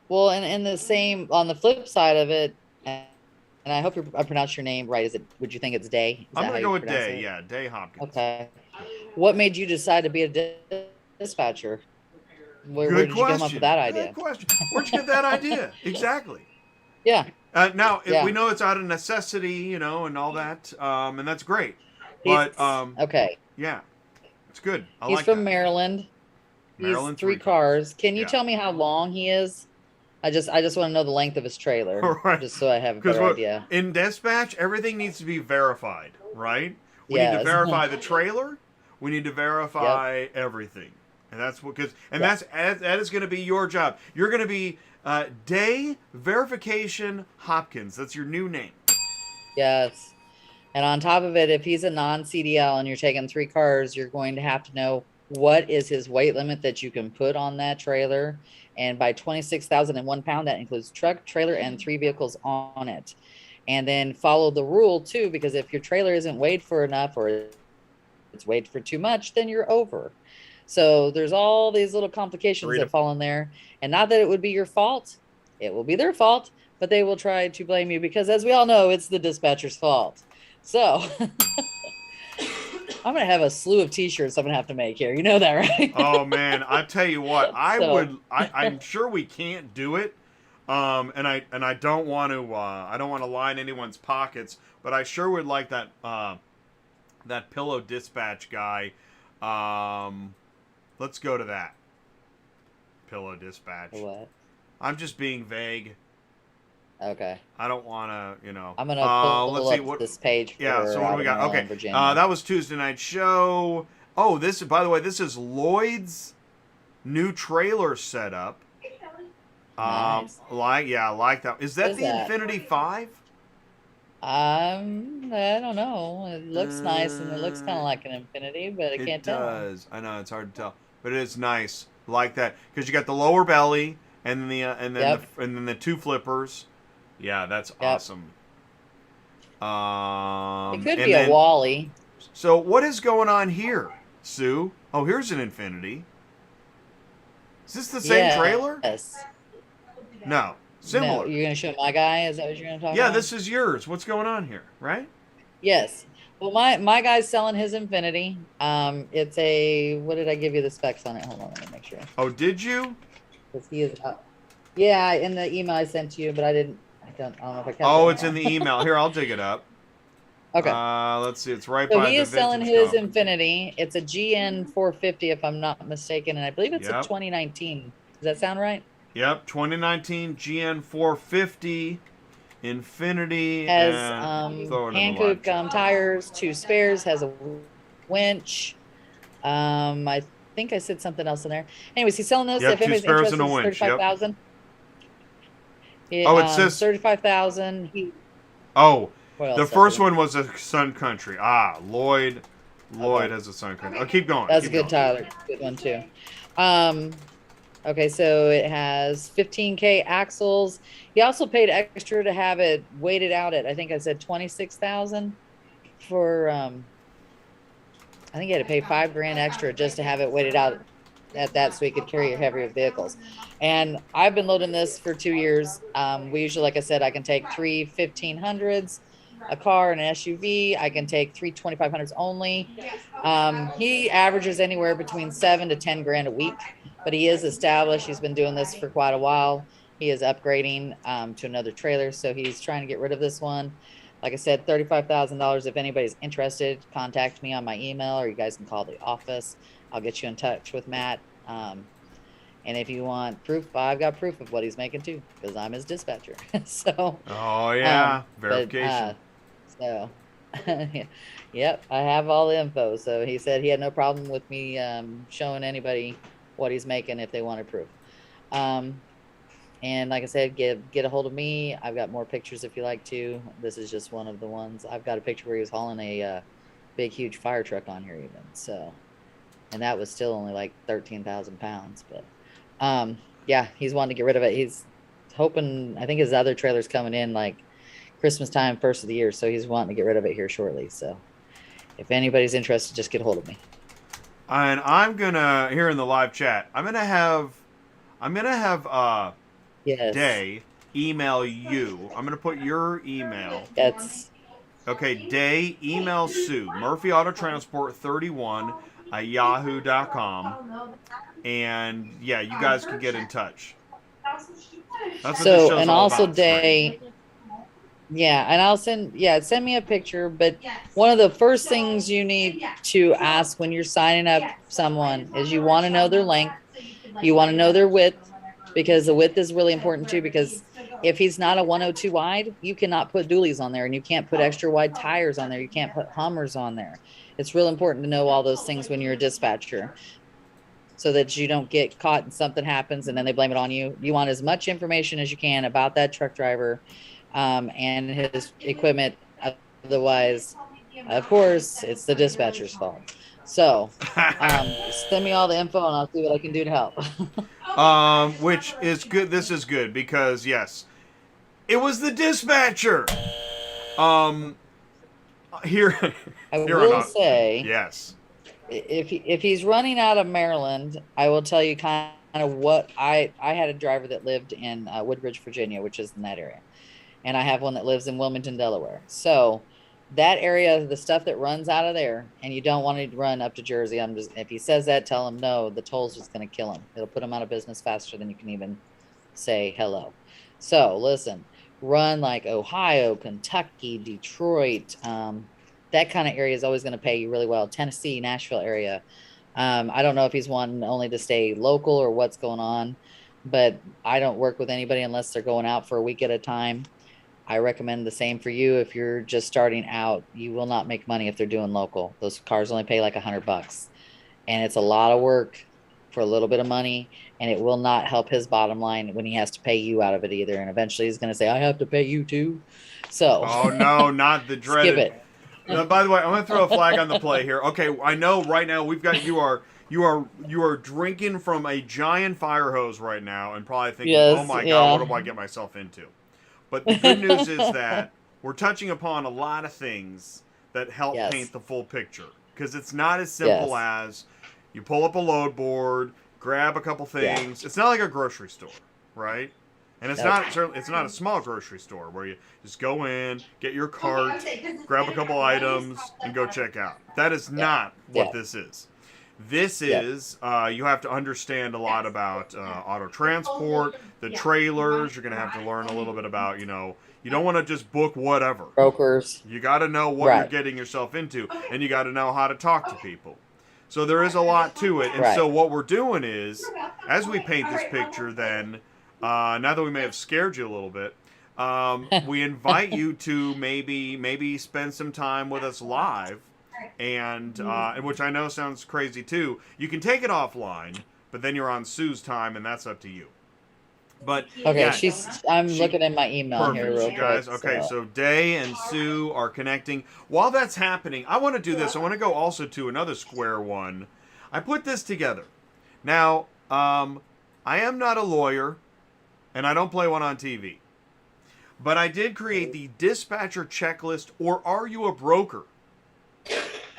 Well, and in the same, on the flip side of it, and I hope I pronounced your name right. Would you think it's Day? I'm going to go with Day. Yeah, Day Hopkins. Okay. What made you decide to be a dispatcher? Where did you come up with that idea? Good question. Where'd you get that idea? Exactly. Yeah. We know it's out of necessity, and all that, and that's great. But okay. Yeah, it's good. He's from Maryland. Maryland, 3 cars. Can you tell me how long he is? I just want to know the length of his trailer, right. Just so I have a better idea. In dispatch, everything needs to be verified, right? We need to verify the trailer. We need to verify everything, and that's that is going to be your job. You're going to be Day Verification Hopkins. That's your new name. Yes. And on top of it, if he's a non-CDL and you're taking 3 cars, you're going to have to know what is his weight limit that you can put on that trailer. And by 26,001 pound, that includes truck, trailer, and 3 vehicles on it. And then follow the rule too, because if your trailer isn't weighed for enough or it's weighed for too much, then you're over. So there's all these little complications that fall in there. And not that it would be your fault, it will be their fault, but they will try to blame you because, as we all know, it's the dispatcher's fault. So I'm gonna have a slew of t-shirts I'm gonna have to make here. You know that, right? Oh man, I tell you what, I'm sure we can't do it. And I don't want to line anyone's pockets, but I sure would like that that pillow dispatch guy. Let's go to that. Pillow dispatch. What? I'm just being vague. Okay. I don't want to, you know. I'm gonna pull let's see up what this page. Yeah. So what do we got? Okay. That was Tuesday night show. Oh, this, by the way, this is Lloyd's new trailer setup. Nice. I like that. Is that the Infinity 5? I don't know. It looks nice and it looks kind of like an Infinity, but I can't tell. It does. I know it's hard to tell, but it is nice. Like that because you got the lower belly and then the 2 flippers. Yeah, that's awesome. It could be a Wally. So what is going on here, Sue? Oh, here's an Infinity. Is this the same trailer? Yes. No, similar. No, you're gonna show my guy? Is that what you're gonna talk about? Yeah, this is yours. What's going on here, right? Yes. Well, my guy's selling his Infinity. It's a, what did I give you the specs on it? Hold on, let me make sure. Oh, did you? Because he is up. Yeah, in the email I sent to you, but I don't know if I kept it. Oh, it's in the email. Here, I'll dig it up. Okay. Let's see. It's right so by the he is selling his Coffin. Infinity. It's a GN 450, if I'm not mistaken, and I believe it's a 2019. Does that sound right? Yep, 2019 GN 450 Infinity. Has hand coupe tires, 2 spares, has a winch. I think I said something else in there. Anyways, he's selling those. Yep, if anybody's 2 spares interested, and a winch. 35,000. Oh, it says 35,000. The first one was a Sun Country. Lloyd has a Sun Country. Oh, keep going. That's a good Tyler. Good one too. Okay, so it has 15K axles. He also paid extra to have it weighted out at, I think I said 26,000 for, I think he had to pay $5,000 extra just to have it weighted out at that so he could carry heavier vehicles. And I've been loading this for 2 years. We usually, like I said, I can take 3 1500s, a car and an SUV. I can take 3 2500s only. He averages anywhere between 7 to 10 grand a week, but he is established. He's been doing this for quite a while. He is upgrading to another trailer, so he's trying to get rid of this one. Like I said, $35,000. If anybody's interested, contact me on my email, or you guys can call the office. I'll get you in touch with Matt. And if you want proof, I've got proof of what he's making too, because I'm his dispatcher. So. Oh yeah, verification. So, yep, I have all the info. So he said he had no problem with me showing anybody what he's making if they wanted proof. And like I said, get a hold of me. I've got more pictures if you like to. This is just one of the ones. I've got a picture where he was hauling a big, huge fire truck on here even. So, and that was still only like 13,000 pounds. But yeah, he's wanting to get rid of it. He's hoping, I think his other trailer's coming in like Christmas time, first of the year. So he's wanting to get rid of it here shortly. So if anybody's interested, just get a hold of me. And I'm gonna, here in the live chat, I'm gonna have Yes. Day email you. I'm gonna put your email. That's okay. Day email Sue Murphy Auto Transport 31 at yahoo.com, and yeah, you guys can get in touch. That's what this show's and all also about, Day. Yeah, and I'll send me a picture. But one of the first things you need to ask when you're signing up someone is you want to know their length, you want to know their width, because the width is really important too. Because if he's not a 102 wide, you cannot put dualies on there, and you can't put extra wide tires on there. You can't put Hummers on there. It's real important to know all those things when you're a dispatcher, so that you don't get caught and something happens and then they blame it on you. You want as much information as you can about that truck driver and his equipment. Otherwise, of course, it's the dispatcher's fault. So, send me all the info and I'll see what I can do to help. Which is good. This is good because yes, it was the dispatcher. Um, here, I here on will say, yes. if he's running out of Maryland, I will tell you kind of what I had a driver that lived in Woodbridge, Virginia, which is in that area, and I have one that lives in Wilmington, Delaware. So that area, the stuff that runs out of there, and you don't want to run up to Jersey. I'm just if he says that, tell him no. The toll's just going to kill him. It'll put him out of business faster than you can even say hello. So listen, run like Ohio, Kentucky, Detroit. That kind of area is always going to pay you really well. Tennessee, Nashville area. I don't know if he's wanting only to stay local or what's going on, but I don't work with anybody unless they're going out for a week at a time. I recommend the same for you. If you're just starting out, you will not make money if they're doing local. Those cars only pay like $100, and it's a lot of work for a little bit of money, and it will not help his bottom line when he has to pay you out of it either. And eventually he's going to say, I have to pay you too. So Oh no, not the dreaded. skip it. By the way, I'm gonna throw a flag on the play here. Okay, I know right now we've got you are drinking from a giant fire hose right now, and probably thinking, Yes, "Oh my yeah. God, what do I get myself into?" But the good news is that we're touching upon a lot of things that help Yes. paint the full picture, because it's not as simple as you pull up a load board, grab a couple things. It's not like a grocery store, right? And it's Nope. it's not a small grocery store where you just go in, get your cart, grab a couple items, and go check out. That is not what this is. This is, you have to understand a lot about auto transport, the trailers. You're going to have to learn a little bit about, you don't want to just book whatever. Brokers. You got to know what you're getting yourself into, and you got to know how to talk to people. So there is a lot to it. And so what we're doing is, as we paint this picture then, now that we may have scared you a little bit, we invite you to maybe spend some time with us live, and which I know sounds crazy too. You can take it offline, but then you're on Sue's time, and that's up to you. But Okay, yeah, I'm looking at my email here real quick. guys. Okay, so Day and Sue are connecting. While that's happening, I want to do this. I want to go also to another square one. I put this together. Now, I am not a lawyer, and I don't play one on TV. But I did create the dispatcher checklist, or are you a broker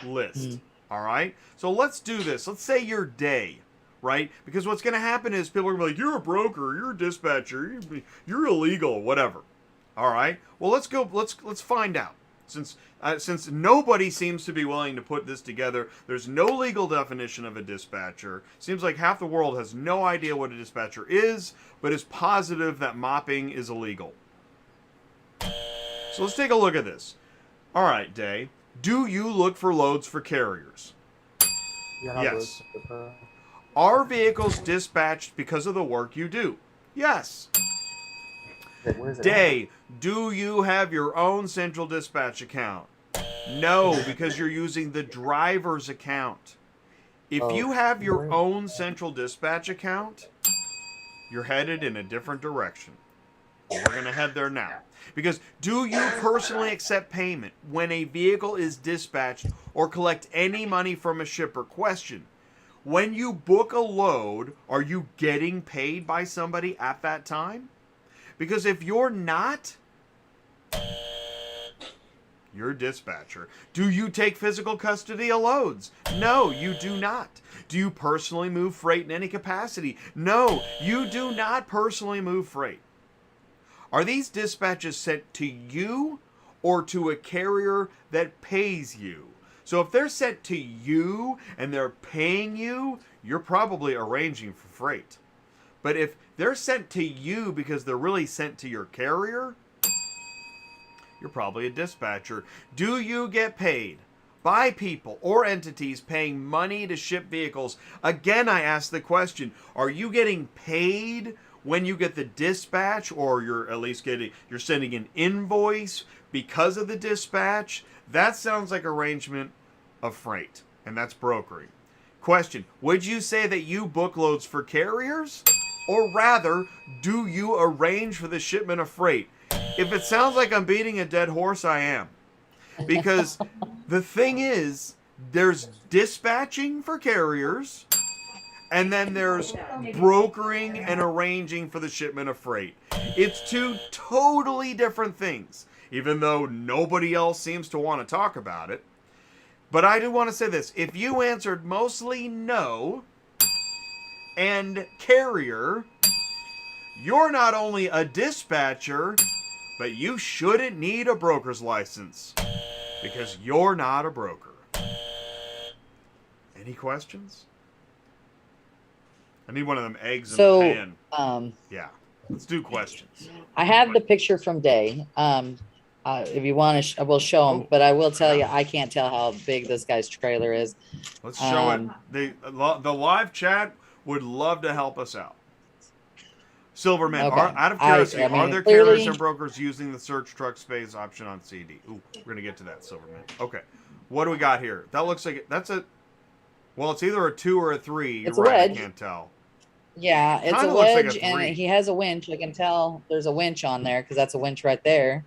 list. All right? So let's do this. Let's say you're Day, right? Because what's going to happen is people are going to be like, you're a broker, you're a dispatcher, you're illegal, whatever. All right? Well, let's go. Let's find out. Since nobody seems to be willing to put this together, there's no legal definition of a dispatcher. Seems like half the world has no idea what a dispatcher is, but is positive that mopping is illegal. So let's take a look at this. All right, Day. Do you look for loads for carriers? Yes. Are vehicles dispatched because of the work you do? Yes. Day, do you have your own central dispatch account? No, because you're using the driver's account. If you have your own central dispatch account, you're headed in a different direction. We're going to head there now. Because do you personally accept payment when a vehicle is dispatched or collect any money from a shipper? Question. When you book a load, are you getting paid by somebody at that time? Because if you're not, you're a dispatcher. Do you take physical custody of loads? No, you do not. Do you personally move freight in any capacity? No, you do not personally move freight. Are these dispatches sent to you or to a carrier that pays you? So if they're sent to you and they're paying you, you're probably arranging for freight. But if they're sent to you because they're really sent to your carrier, you're probably a dispatcher. Do you get paid by people or entities paying money to ship vehicles? Again, I ask the question, are you getting paid when you get the dispatch, or you're at least you're sending an invoice because of the dispatch? That sounds like arrangement of freight, and that's brokering. Question, would you say that you book loads for carriers? Or rather, do you arrange for the shipment of freight? If it sounds like I'm beating a dead horse, I am. Because the thing is There's dispatching for carriers, and then there's brokering and arranging for the shipment of freight. It's two totally different things, even though nobody else seems to want to talk about it. But I do want to say this. If you answered mostly no and carrier, you're not only a dispatcher, but you shouldn't need a broker's license because you're not a broker. Any questions? I need one of them eggs in the pan. Yeah, let's do questions. I have the picture from Day. If you want to, I will show him. But I will tell you, I can't tell how big this guy's trailer is. Let's show it. The live chat would love to help us out. Silverman, Okay. out of curiosity, I mean, are there clearly- carriers and brokers using the search truck space option on CD? Ooh, we're going to get to that, Silverman. Okay. What do we got here? That looks like that's a... Well, it's either a 2 or a 3. You're It's a right, wedge. I can't tell. Yeah, it's Kinda a looks like a wedge, 3. and he has a winch. I can tell there's a winch on there because that's a winch right there.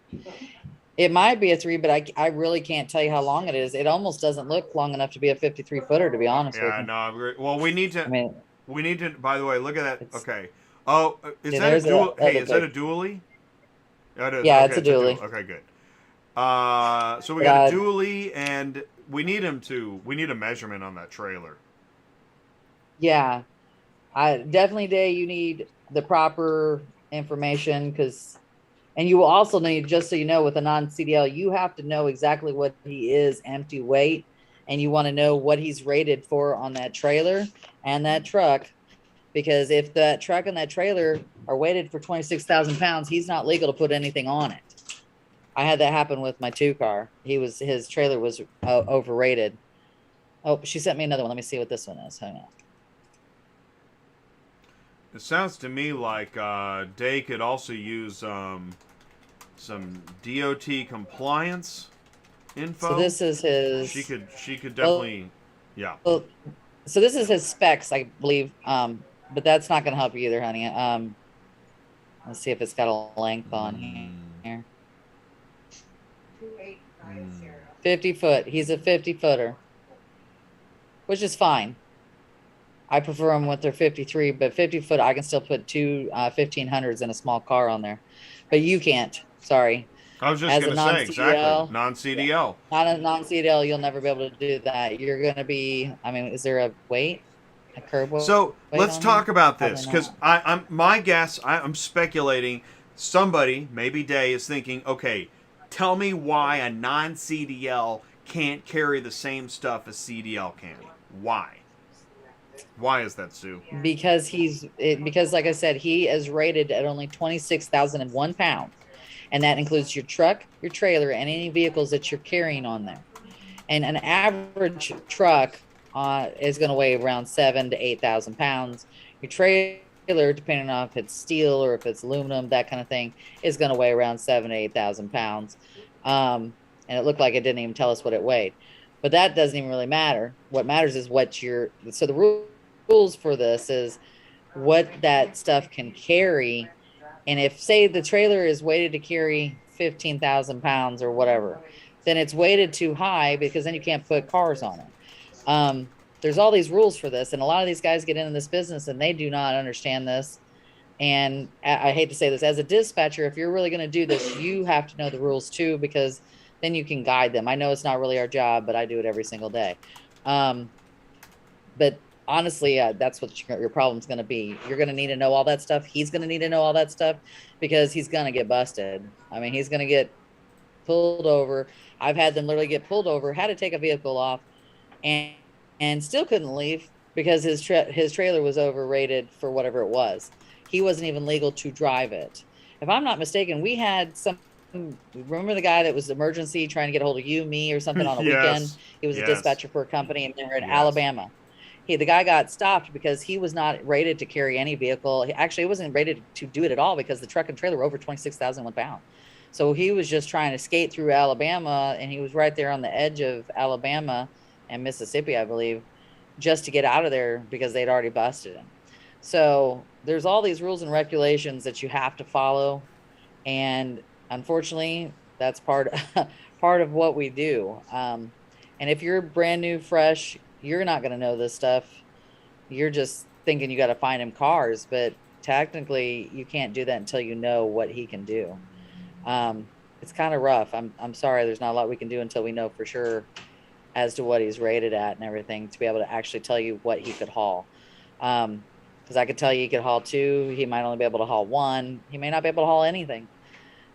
It might be a 3, but I really can't tell you how long it is. It almost doesn't look long enough to be a 53 footer, to be honest with Yeah, you. no, I agree. Well, we need to... I mean, We need to, by the way, look at that. It's- Okay. Oh, is Yeah, that a there's dual? a- Hey, other is that a pic. dually? Yeah, it is. Yeah, Okay, it's a dually. Okay, good. So we got a dually, and we need a measurement on that trailer. yeah, I definitely, Day, you need the proper information and you will also need, just so you know, with a non-CDL, you have to know exactly what he is empty weight, and you want to know what he's rated for on that trailer and that truck, because if that truck and that trailer are weighted for 26,000 pounds, he's not legal to put anything on it. I had that happen with my 2 car. His trailer was overrated. Oh, she sent me another one. Let me see what this one is. Hang on. It sounds to me like Day could also use some DOT compliance info. So this is his. She could definitely. Yeah. Well, so this is his specs, I believe. But that's not going to help you either, honey. Let's see if it's got a length on here. 50 foot. He's a 50 footer, which is fine. I prefer them with their 53, but 50 foot, I can still put 2 1500s in a small car on there, but you can't. Sorry. I was just As going a to say, non-CDL, exactly. Non-CDL. Not a non-CDL, you'll never be able to do that. You're going to be, I mean, is there a weight? A curb weight? So let's talk about this, Probably because I'm my guess. I'm speculating. Somebody, maybe Day, is thinking, okay, tell me why a non-CDL can't carry the same stuff as CDL can. Why? Why is that, Sue? Because because like I said, he is rated at only 26,001 pounds, and that includes your truck, your trailer, and any vehicles that you're carrying on there. And an average truck is going to weigh around 7,000 to 8,000 pounds. Your trailer, depending on if it's steel or if it's aluminum, that kind of thing, is going to weigh around 7,000 to 8,000 pounds. And it looked like it didn't even tell us what it weighed. But that doesn't even really matter. What matters is so the rules for this is what that stuff can carry. And if, say, the trailer is weighted to carry 15,000 pounds or whatever, then it's weighted too high, because then you can't put cars on it. There's all these rules for this, and a lot of these guys get into this business and they do not understand this. And I hate to say this, as a dispatcher, if you're really going to do this, you have to know the rules too, because then you can guide them. I know it's not really our job, but I do it every single day. But honestly, that's what your problem's going to be. You're going to need to know all that stuff. He's going to need to know all that stuff, because he's going to get busted. I mean, he's going to get pulled over. I've had them literally get pulled over, had to take a vehicle off, and still couldn't leave because his trailer was overrated for whatever it was. He wasn't even legal to drive it. If I'm not mistaken, we had remember the guy that was emergency trying to get a hold of you, me, or something on a weekend? He was a dispatcher for a company, and they were in Alabama. The guy got stopped because he was not rated to carry any vehicle. He wasn't rated to do it at all, because the truck and trailer were over 26,001 pounds. So he was just trying to skate through Alabama, and he was right there on the edge of Alabama and Mississippi, I believe, just to get out of there because they'd already busted him. So there's all these rules and regulations that you have to follow, and unfortunately, that's part of what we do. And if you're brand new, fresh, you're not going to know this stuff. You're just thinking you got to find him cars, but technically you can't do that until you know what he can do. It's kind of rough. I'm sorry. There's not a lot we can do until we know for sure as to what he's rated at and everything to be able to actually tell you what he could haul. Because I could tell you he could haul 2. He might only be able to haul 1. He may not be able to haul anything,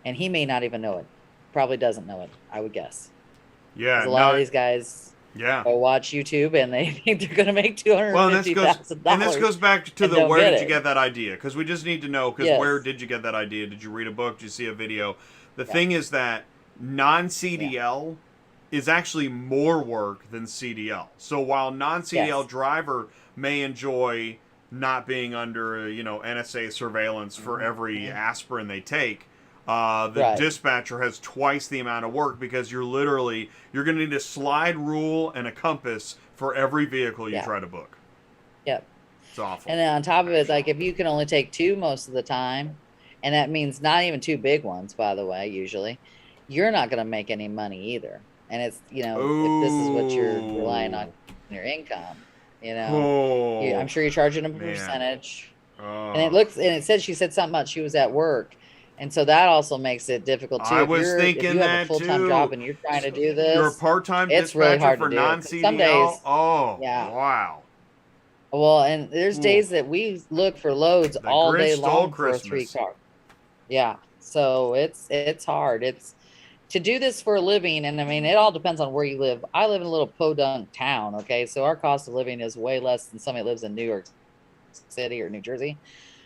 and he may not even know it. Probably doesn't know it, I would guess. Yeah, a lot of these guys go watch YouTube and they think they're going to make $250,000. And this goes back to the where did you get that idea? Because we just need to know, because where did you get that idea? Did you read a book? Did you see a video? The thing is that non-CDL is actually more work than CDL. So while non-CDL driver may enjoy not being under, NSA surveillance for every aspirin they take, the dispatcher has twice the amount of work, because you're going to need a slide rule and a compass for every vehicle you try to book. Yep. It's awful. And then on top of it, like if you can only take 2 most of the time, and that means not even 2 big ones, by the way, usually, you're not going to make any money either. And it's, if this is what you're relying on your income, I'm sure you're charging them a percentage. And it said, she said something about she was at work. And so that also makes it difficult too. I was thinking if you have a full-time job and you're trying to do this, you're a part-time dispatcher really hard for to do. non-CDL. Some days, wow. Well, and there's days that we look for loads all day long for a 3-car. Yeah. So it's hard. It's to do this for a living. And I mean, it all depends on where you live. I live in a little podunk town. Okay. So our cost of living is way less than somebody lives in New York City or New Jersey.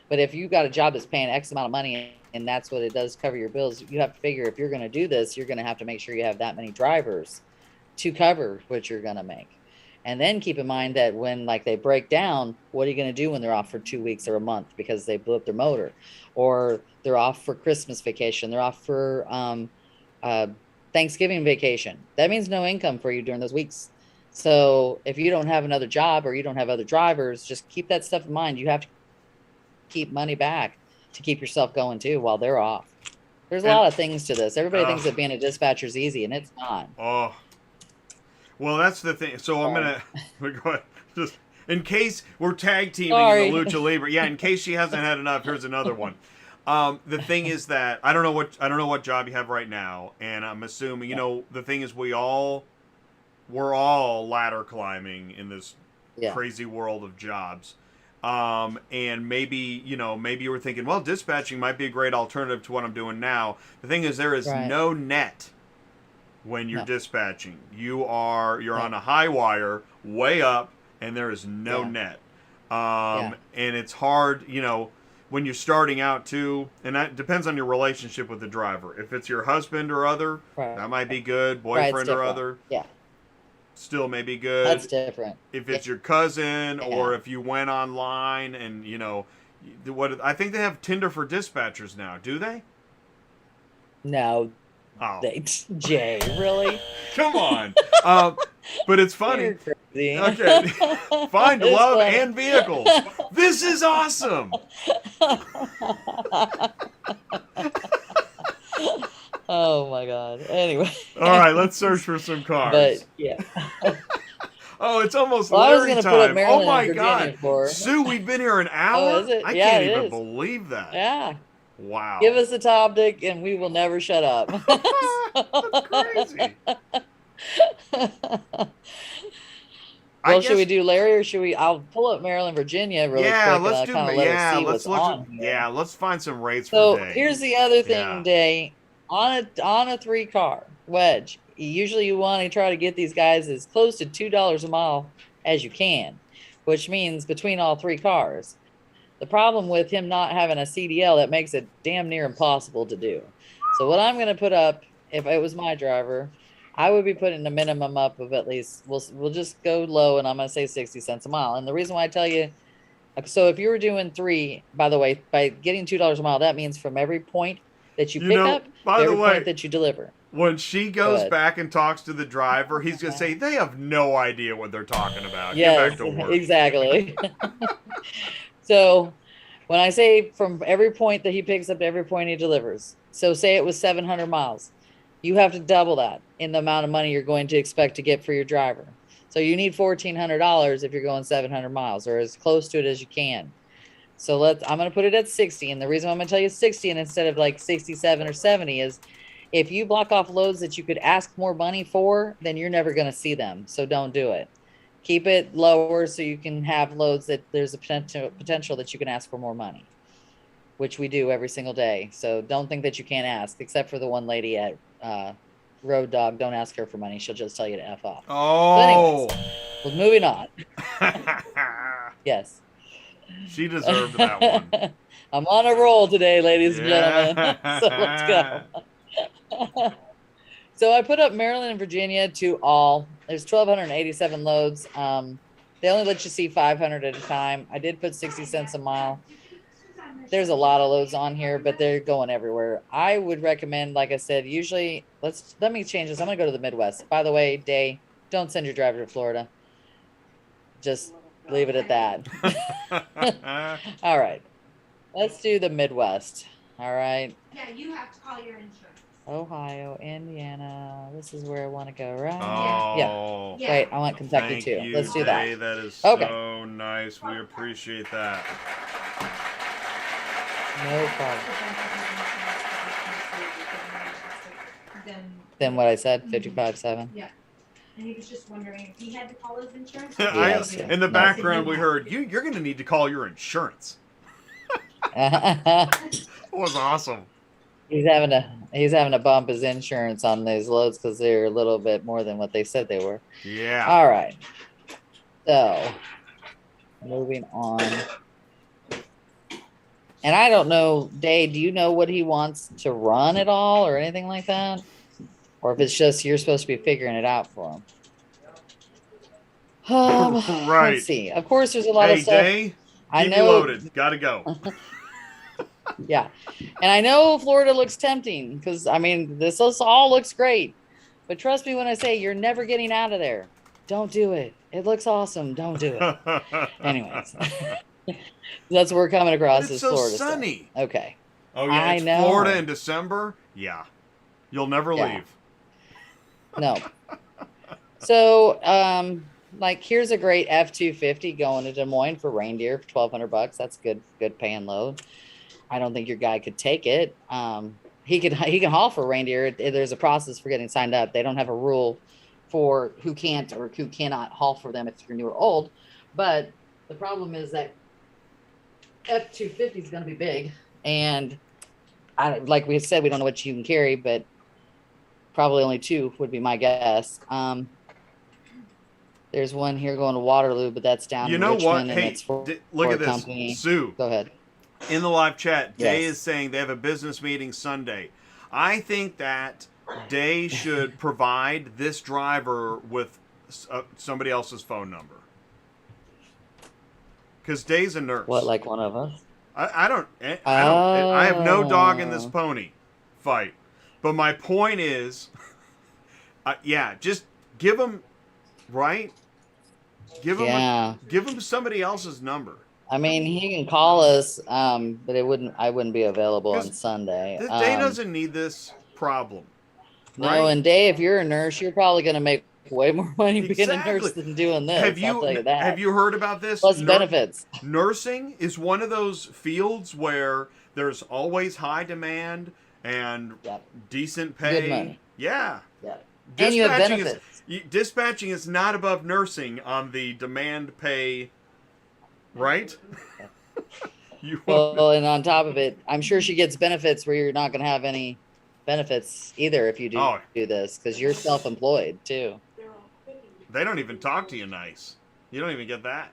But if you got a job that's paying X amount of money and that's what it does, cover your bills, you have to figure if you're going to do this, you're going to have to make sure you have that many drivers to cover what you're going to make. And then keep in mind that when they break down, what are you going to do when they're off for 2 weeks or a month because they blew up their motor, or they're off for Christmas vacation, they're off for Thanksgiving vacation? That means no income for you during those weeks. So if you don't have another job or you don't have other drivers, just keep that stuff in mind. You have to keep money back to keep yourself going too while they're off. There's a lot of things to this. Everybody thinks that being a dispatcher is easy, and it's not. Well, that's the thing. So I'm gonna go ahead. Just in case we're tag teaming in the Lucha Libre. Yeah, in case she hasn't had enough, here's another one. The thing is that I don't know what job you have right now, and I'm assuming the thing is we're all ladder climbing in this crazy world of jobs. And maybe you were thinking, well, dispatching might be a great alternative to what I'm doing now. The thing is, there is no net when you're dispatching. You're on a high wire way up, and there is no net. And it's hard, when you're starting out too, and that depends on your relationship with the driver. If it's your husband or other, that might be good. Boyfriend or other. Yeah. Still may be good. That's different. If it's your cousin, or if you went online and I think they have Tinder for dispatchers now. Do they? No. Oh. Jay, really? Come on. But it's funny. Okay. Find love and vehicles. This is awesome. Oh my God. Anyway. All right, let's search for some cars. But yeah. Oh, it's almost Larry time. Put oh my God. Sue, we've been here an hour? Is it? I can't even believe that. Yeah. Wow. Give us a topic and we will never shut up. That's crazy. Well, should we do Larry or should we? I'll pull up Maryland, Virginia really quick. Let's do. Let's find some rates for Day. So here's the other thing, Day. On a 3-car wedge, usually you want to try to get these guys as close to $2 a mile as you can, which means between all 3 cars. The problem with him not having a CDL, that makes it damn near impossible to do. So what I'm going to put up, if it was my driver, I would be putting the minimum up of at least, we'll just go low, and I'm going to say 60 cents a mile. And the reason why I tell you, so if you were doing 3, by the way, by getting $2 a mile, that means from every point that you pick up, every point that you deliver. When she goes back and talks to the driver, he's going to say, they have no idea what they're talking about. Yes, get back to work. Exactly. So when I say from every point that he picks up to every point he delivers, so say it was 700 miles. You have to double that in the amount of money you're going to expect to get for your driver. So you need $1,400 if you're going 700 miles or as close to it as you can. So I'm going to put it at 60. And the reason I'm going to tell you 60 and instead of like 67 or 70 is if you block off loads that you could ask more money for, then you're never going to see them. So don't do it. Keep it lower so you can have loads that there's a potential that you can ask for more money, which we do every single day. So don't think that you can't ask, except for the one lady at Road Dog. Don't ask her for money. She'll just tell you to F off. Oh. But anyways, well, moving on. Yes. She deserved that one. I'm on a roll today, ladies and Yeah. gentlemen. So let's go. So I put up Maryland and Virginia to all. There's 1,287 loads. They only let you see 500 at a time. I did put 60 cents a mile. There's a lot of loads on here, but they're going everywhere. I would recommend, like I said, usually let me change this. I'm gonna go to the Midwest. By the way, Day, don't send your driver to Florida. Just leave it at that. All right. Let's do the Midwest. All right. Yeah, you have to call your insurance. Ohio, Indiana. This is where I want to go, right? Oh. Yeah. Wait, I want Kentucky Thank too. you, Let's do Day. that. That is Okay. so nice. We appreciate that. No problem. Then, Then what I said, 55.7. yeah. And he was just wondering if he had to call his insurance. Yes. In the No. background, we heard you're going to need to call your insurance. It was awesome. He's having to bump his insurance on these loads because they're a little bit more than what they said they were. Yeah. All right. So moving on. And I don't know, Dave, do you know what he wants to run at all or anything like that? Or if it's just you're supposed to be figuring it out for him. Right. Let's see. Of course, there's a lot of Hey, stuff. Day, I keep me know. loaded. Gotta go. Yeah. And I know Florida looks tempting because, I mean, this all looks great. But trust me when I say you're never getting out of there. Don't do it. It looks awesome. Don't do it. Anyways. That's what we're coming across It's is so Florida sunny. stuff. Okay. Oh, yeah. I It's know. Florida in December? Yeah. You'll never Yeah. leave. No. So, like here's a great F-250 going to Des Moines for reindeer for $1,200. That's good paying load. I don't think your guy could take it. He can haul for reindeer. There's a process for getting signed up. They don't have a rule for who can't or who cannot haul for them if you're new or old. But the problem is that F-250 is going to be big, and like we said, we don't know what you can carry, but probably only 2 would be my guess. There's one here going to Waterloo, but that's down You in know Richmond, what? and Hey, it's for look a at this. company. Sue, Go ahead. in the live chat, Day Yes. is saying they have a business meeting Sunday. I think that Day should provide this driver with somebody else's phone number. Because Day's a nurse. What, like one of us? I have no dog in this Oh. pony fight. But my point is, yeah, just give him, right? Give him, Yeah. give him somebody else's number. I mean, he can call us, but I wouldn't be available on 'Cause Sunday. Day doesn't need this problem. No, right? and Dave, if you're a nurse, you're probably going to make way more money being a nurse Exactly. than doing this. Have I'll tell you that. have you heard about this? Plus benefits. Nursing is one of those fields where there's always high demand and Yep. decent pay. Good money. Yeah. Yeah. And you have Dispatching benefits. dispatching is not above nursing on the demand pay, right? You Well, and on top of it, I'm sure she gets benefits where you're not going to have any benefits either if you do Oh. do this because you're self-employed too. they don't even talk to you nice. You don't even get that.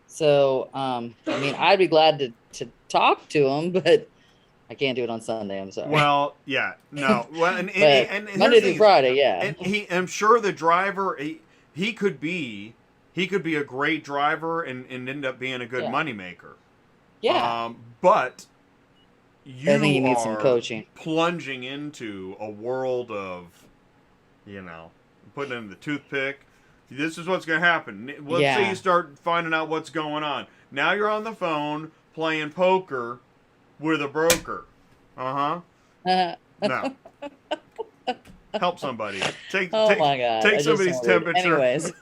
So, I mean, I'd be glad to talk to him, but I can't do it on Sunday. I'm sorry. Well, yeah, no. Well, and But here's Monday the through thing Friday, yeah. and I'm sure the driver he could be a great driver and end up being a good Yeah. moneymaker. Yeah. But you I think he needs some are coaching. plunging into a world of, putting in the toothpick. This is what's going to happen. Let's say Yeah. you start finding out what's going on. Now you're on the phone playing poker with a broker. Uh-huh. No. Help somebody. Take Oh my God. take I just somebody's ordered. temperature. Anyways.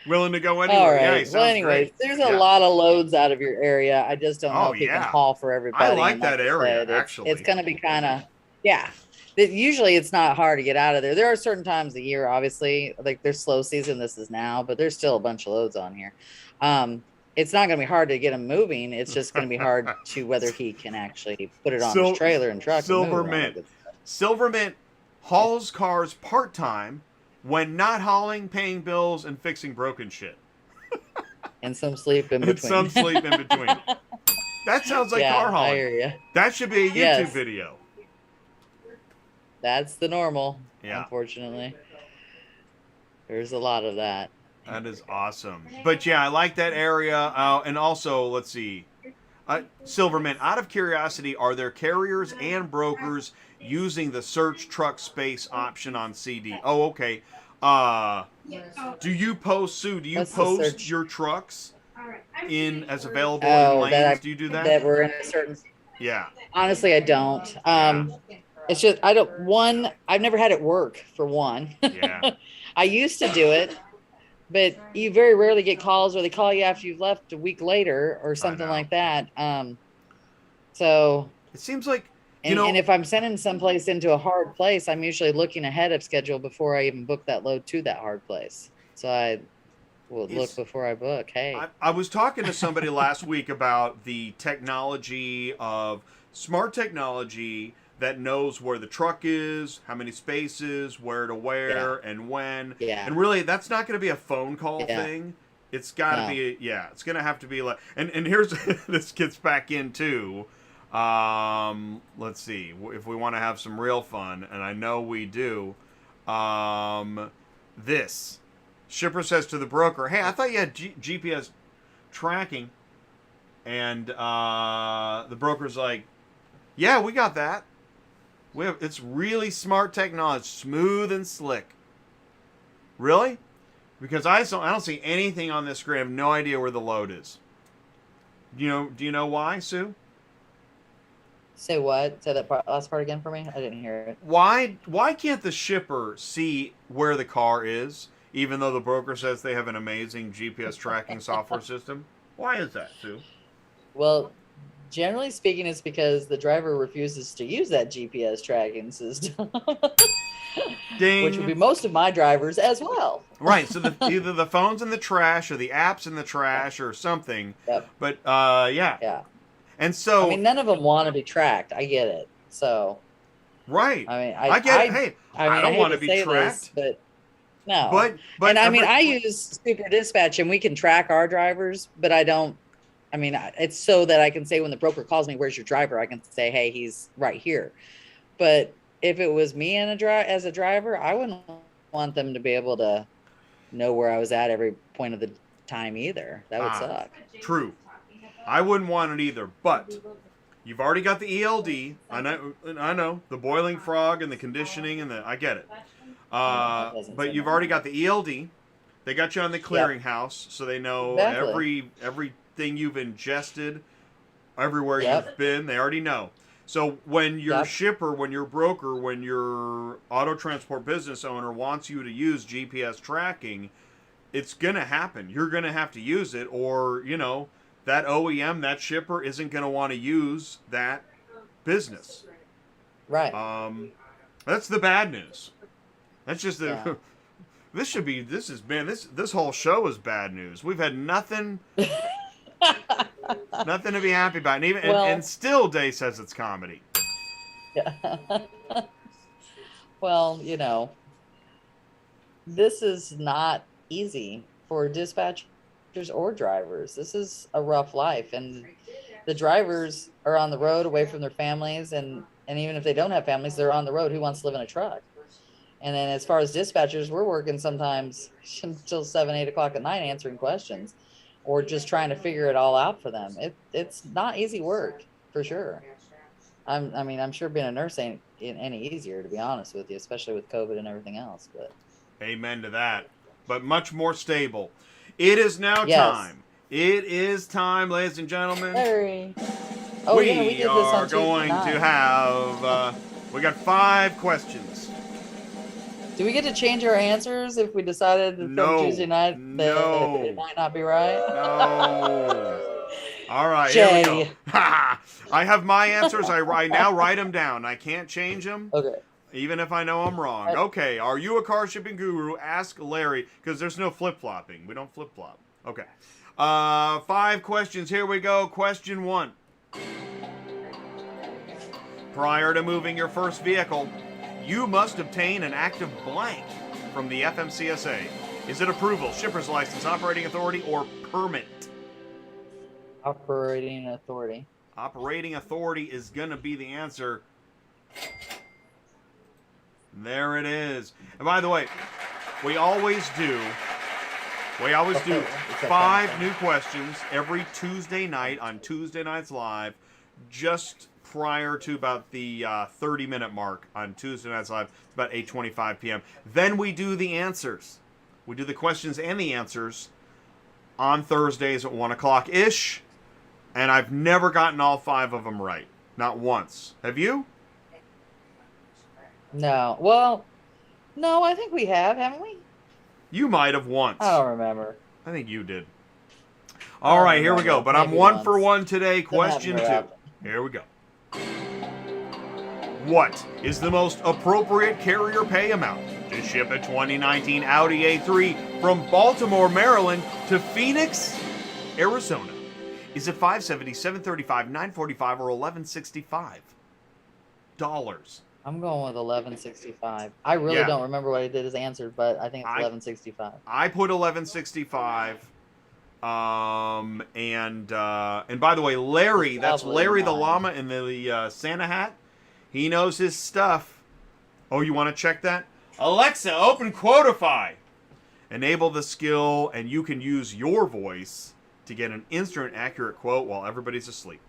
Willing to go All anywhere. Yeah, he right. Well, sounds anyways, great. there's a Yeah. lot of loads out of your area. I just don't know Oh if he can yeah. haul for everybody. I like And that I area said, actually. it's going to be kind of, yeah. Usually it's not hard to get out of there. There are certain times of the year, obviously, like there's slow season. This is now, but there's still a bunch of loads on here. It's not going to be hard to get him moving. It's just going to be hard to whether he can actually put it on his trailer and truck. Silver and move Mint. Silver Mint hauls cars part-time when not hauling, paying bills, and fixing broken shit. And some sleep in And between. some sleep in between. That sounds like car I hauling. hear you. That should be a YouTube video. That's the normal. Yeah. Unfortunately, there's a lot of that. That is awesome. But yeah, I like that area. And also, let's see. Silverman, out of curiosity, are there carriers and brokers using the search truck space option on CD? Oh, okay. Do you post, Sue, do you post your trucks in as available in lanes? Do you do that? That we're in a certain... Yeah. Honestly, I don't. It's just, I've never had it work, for one. Yeah. I used to do it, but you very rarely get calls or they call you after you've left a week later or something like that. So it seems like, and if I'm sending someplace into a hard place, I'm usually looking ahead of schedule before I even book that load to that hard place. So I will look before I book. Hey, I was talking to somebody last week about the technology of smart technology that knows where the truck is, how many spaces, where to where, and when. Yeah. And really, that's not going to be a phone call thing. It's got to be, it's going to have to be like, and here's, this gets back into, let's see, if we want to have some real fun, and I know we do, this. Shipper says to the broker, hey, I thought you had GPS tracking. And the broker's like, yeah, we got that. It's really smart technology, smooth and slick. Really? Because I don't see anything on this screen. I have no idea where the load is. Do you know why, Sue? Say what? Say that last part again for me. I didn't hear it. Why can't the shipper see where the car is, even though the broker says they have an amazing GPS tracking software system? Why is that, Sue? Well, generally speaking, it's because the driver refuses to use that GPS tracking system. Ding. Which would be most of my drivers as well. Right. So either the phone's in the trash or the app's in the trash or something. Yep. But yeah. Yeah. And so, I mean, none of them want to be tracked. I get it. So. Right. I mean, I get it. Hey, I don't want to be tracked. But no. But and I mean, I use Super Dispatch and we can track our drivers, but I don't. I mean, it's so that I can say when the broker calls me, where's your driver? I can say, hey, he's right here. But if it was me as a driver, I wouldn't want them to be able to know where I was at every point of the time either. That would suck. True. I wouldn't want it either. But you've already got the ELD. I know the boiling frog and the conditioning and I get it. But you've already got the ELD. They got you on the clearinghouse, so they know everything you've ingested, everywhere you've been. They already know. So when your shipper, when your broker, when your auto transport business owner wants you to use GPS tracking, it's going to happen. You're going to have to use it, or, that OEM, that shipper isn't going to want to use that business. Right. That's the bad news. That's just the... This whole show is bad news. We've had nothing... nothing to be happy about. And still Day says it's comedy. Yeah. Well, this is not easy for dispatchers or drivers. This is a rough life. And the drivers are on the road away from their families. And even if they don't have families, they're on the road. Who wants to live in a truck? And then as far as dispatchers, we're working sometimes until 7, 8 o'clock at night answering questions. Or just trying to figure it all out for them. It's not easy work, for sure. I'm sure being a nurse ain't any easier, to be honest with you, especially with COVID and everything else. But amen to that. But much more stable. It is now time. It is time, ladies and gentlemen. Larry. Oh, we yeah, we did this are on Tuesday going night. to have, we got 5 questions. Do we get to change our answers if we decided from Tuesday night that No. it might not be right? No. All right, Jay. here we go. I have my answers. I now write them down. I can't change them, Okay. even if I know I'm wrong. Okay, are you a car shipping guru? Ask Larry, because there's no flip-flopping. We don't flip-flop. Okay. 5 questions. Here we go. Question 1. Prior to moving your first vehicle, you must obtain an active blank from the FMCSA. Is it approval, shipper's license, operating authority, or permit? Operating authority. Operating authority is going to be the answer. There it is. And by the way, we always do 5 new questions every Tuesday night on Tuesday Nights Live, just prior to about the 30-minute mark on Tuesday Nights Live, about 8:25 p.m. Then we do the answers. We do the questions and the answers on Thursdays at 1 o'clock-ish, and I've never gotten all 5 of them right. Not once. Have you? No. Well, no, I think we have, haven't we? You might have once. I don't remember. I think you did. All right, here we go. But I'm Maybe 1 once. for 1 today. Question 2. Here we go. What is the most appropriate carrier pay amount to ship a 2019 Audi A3 from Baltimore, Maryland to Phoenix, Arizona? Is it $570, $735, $945, or $1165? I'm going with 1165. I really don't remember what I did as answered, but I think it's 1165. I put 1165. And by the way, Larry, that's Larry the llama in the Santa hat. He knows his stuff. Oh, you want to check that? Alexa, open Quotify. Enable the skill, and you can use your voice to get an instant accurate quote while everybody's asleep.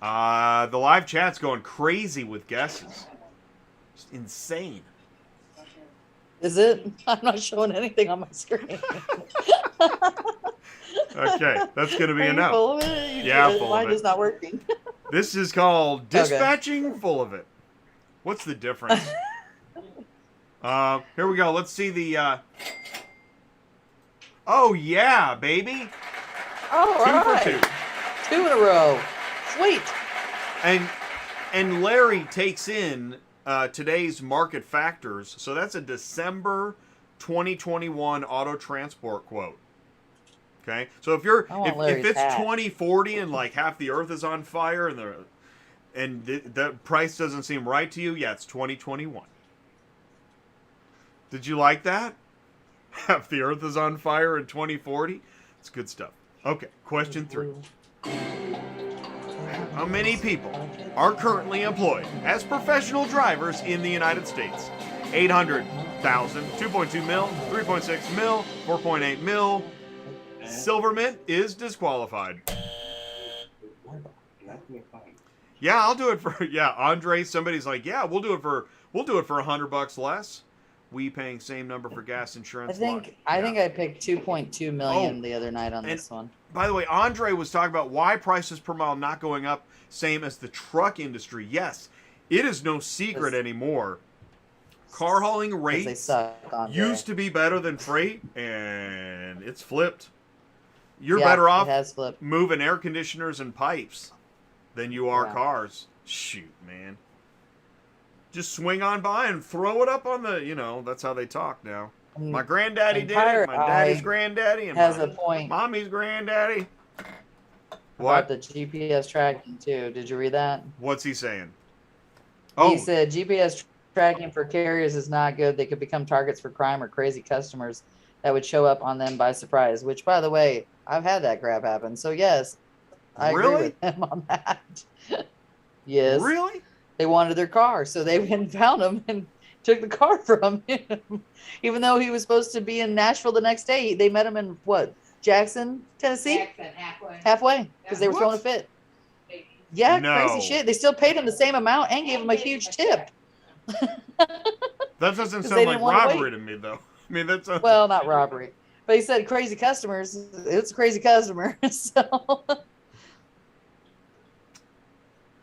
The live chat's going crazy with guesses. Just insane. Is it? I'm not showing anything on my screen. Okay, that's going to be Are you enough. full of it? Yeah, full of Mine it. is not working. This is called dispatching full of it. What's the difference? Here we go. Let's see the... Oh, yeah, baby. All 2 right. for 2. 2 in a row. Sweet. And Larry takes in today's market factors. So that's a December 2021 auto transport quote. Okay, so if it's 2040 and like half the earth is on fire and the price doesn't seem right to you, yeah, it's 2021. Did you like that? Half the earth is on fire in 2040. It's good stuff. Okay, question 3. How many people are currently employed as professional drivers in the United States? 800,000, 2.2 mil, 3.6 mil, 4.8 mil. Silvermint is disqualified. Yeah, I'll do it for Andre. Somebody's like, yeah, we'll do it for $100 less. We paying same number for gas insurance. I think I picked 2.2 million the other night on this one. By the way, Andre was talking about why prices per mile not going up, same as the truck industry. Yes, it is no secret anymore. Car hauling rates used to be better than freight, and it's flipped. You're better off moving air conditioners and pipes than you are cars. Shoot, man. Just swing on by and throw it up on the, that's how they talk now. My granddaddy did it. My daddy's granddaddy. And has a point. Mommy's granddaddy. What? About the GPS tracking, too. Did you read that? What's he saying? He said GPS tracking for carriers is not good. They could become targets for crime or crazy customers that would show up on them by surprise, which, by the way, I've had that crap happen. So, yes, I agree with him on that. Yes. Really? They wanted their car, so they went and found him and took the car from him. Even though he was supposed to be in Nashville the next day, they met him in, Jackson, Tennessee? Jackson, halfway, because they were throwing a fit. Yeah, crazy shit. They still paid him the same amount and gave him a huge tip. That doesn't sound like robbery to me, though. I mean, that's well, not robbery. But he said crazy customers. It's a crazy customer. So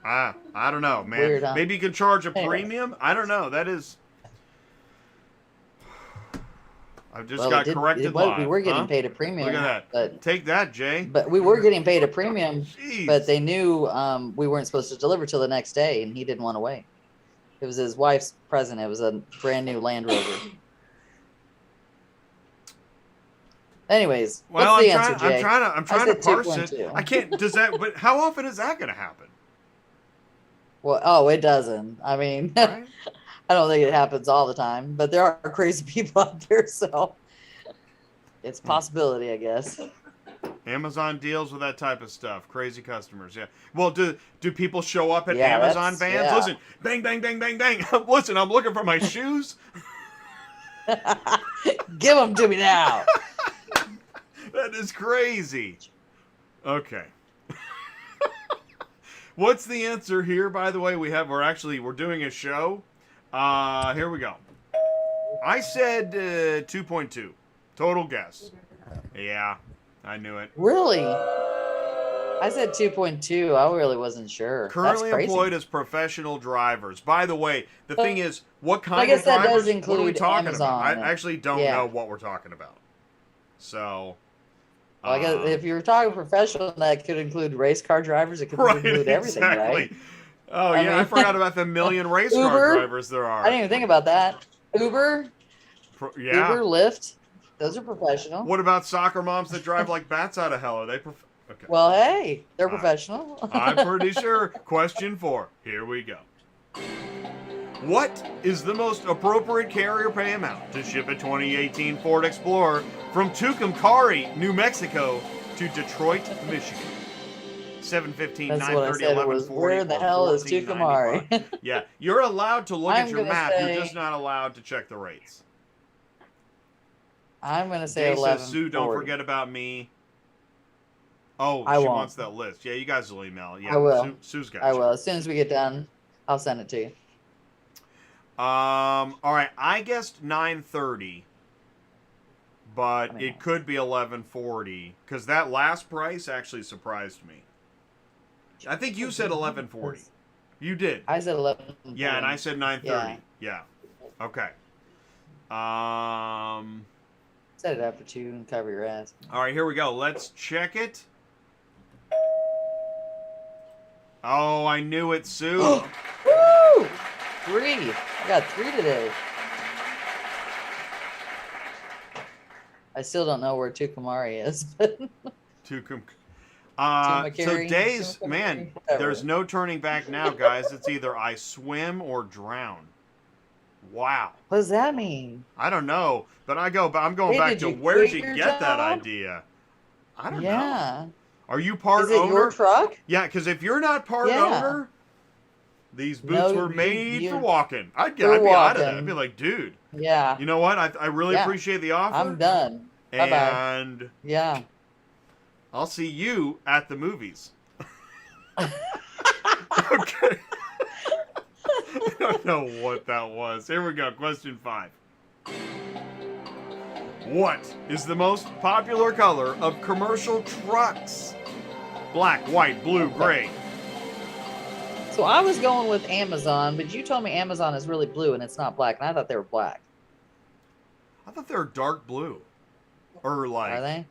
I don't know, man. Weird, huh? Maybe you can charge a Anyway. premium. I don't know. That is. I've just well, got corrected we live. were getting huh? paid a premium. Look at that. But Take that, Jay. we were getting paid a premium, Jeez. but they knew we weren't supposed to deliver till the next day, and he didn't want to wait. It was his wife's present. It was a brand new Land Rover. Anyways, Well, what's the answer, Jay? I'm trying to said parse 2.2. it. I can't. Does that? But how often is that going to happen? Well, it doesn't. I mean, Right? I don't think it happens all the time, but there are crazy people out there, so it's a possibility, I guess. Amazon deals with that type of stuff. Crazy customers, yeah. Well, do people show up at Yeah, Amazon that's- vans? yeah. Listen, bang, bang, bang, bang, bang. Listen, I'm looking for my shoes. Give them to me now. That is crazy. Okay. What's the answer here? By the way, we're doing a show. Here we go. I said 2.2. Total guess. Yeah, I knew it. Really? I said 2.2. I really wasn't sure. Currently That's crazy. employed as professional drivers. By the way, the thing is, what kind I guess of that drivers? does What are we include talking about? Amazon. I actually don't Yeah. know what we're talking about. So, Well, I guess if you're talking professional, that could include race car drivers. It could right, include everything, exactly. right? Oh I yeah, I mean- forgot about the million race car Uber? drivers there are. I didn't even think about that. Uber, Yeah. Uber, Lyft, those are professional. What about soccer moms that drive like bats out of hell? Are they? Okay. Well, hey, they're Uh, professional. I'm pretty sure. Question 4. Here we go. What is the most appropriate carrier pay amount to ship a 2018 Ford Explorer from Tucumcari, New Mexico to Detroit, Michigan? 7:15, That's what I 9:30, said. It was 11:40, where the or hell is 14.95. Tucumari? Yeah, you're allowed to look at I'm your gonna map. You're say- just not allowed to check the rates. I'm gonna say Jay 11. says, Sue, don't forget about me. Oh, I she won't. wants that list. Yeah, you guys will email. Yeah, I will. Sue's got I you. will. As soon as we get done, I'll send it to you. All right, I guessed 9:30, but Let me it know. could be 11:40 because that last price actually surprised me. I think you said 11:40. You did. I said 11. Yeah, and I said 9:30. Yeah. Okay. Set it up for 2 and cover your ass. All right, here we go. Let's check it. Oh, I knew it, Sue. Woo! 3. I got 3 today. I still don't know where Tucumari is, but Tucum. So Tucumcari, days, Tucumcari, man, whatever. there's no turning back now, guys. It's either I swim or drown. Wow. what does that mean? I don't know, but I'm going Hey, back did to you where'd quit you your get that job? idea? I don't know. Yeah. Are you part Is it owner? your truck? Yeah, because if you're not part Yeah. owner, these boots No, were made you- for walking. I'd be for out of that. walking. I'd be like, dude, Yeah. you know what? I really Yeah. appreciate the offer. I'm done. Bye-bye. And Yeah. I'll see you at the movies. Okay. I don't know what that was. Here we go. Question 5. What is the most popular color of commercial trucks? Black, white, blue, gray. So I was going with Amazon, but you told me Amazon is really blue and it's not black, and I thought they were black. I thought they were dark blue. Or like, Are they?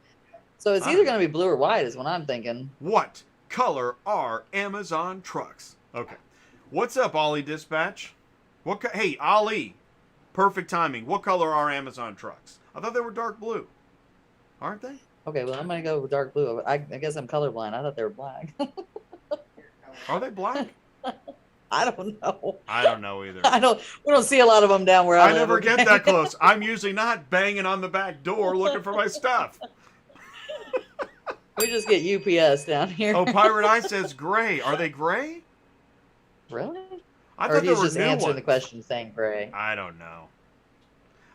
So it's I either don't going to be blue or white, is what I'm thinking. what color are Amazon trucks? Okay. What's up, Ollie Dispatch? Hey, Ollie. Perfect timing. What color are Amazon trucks? I thought they were dark blue. Aren't they? Okay, well I'm going to go with dark blue. I guess I'm colorblind. I thought they were black. Are they black? I don't know. I don't know either. We don't see a lot of them down where I I live. never get okay? that close. I'm usually not banging on the back door looking for my stuff. We just get UPS down here. Oh, Pirate Eye says gray. Are they gray? Really? I Or thought they he's were just new answering ones. the question saying gray. I don't know.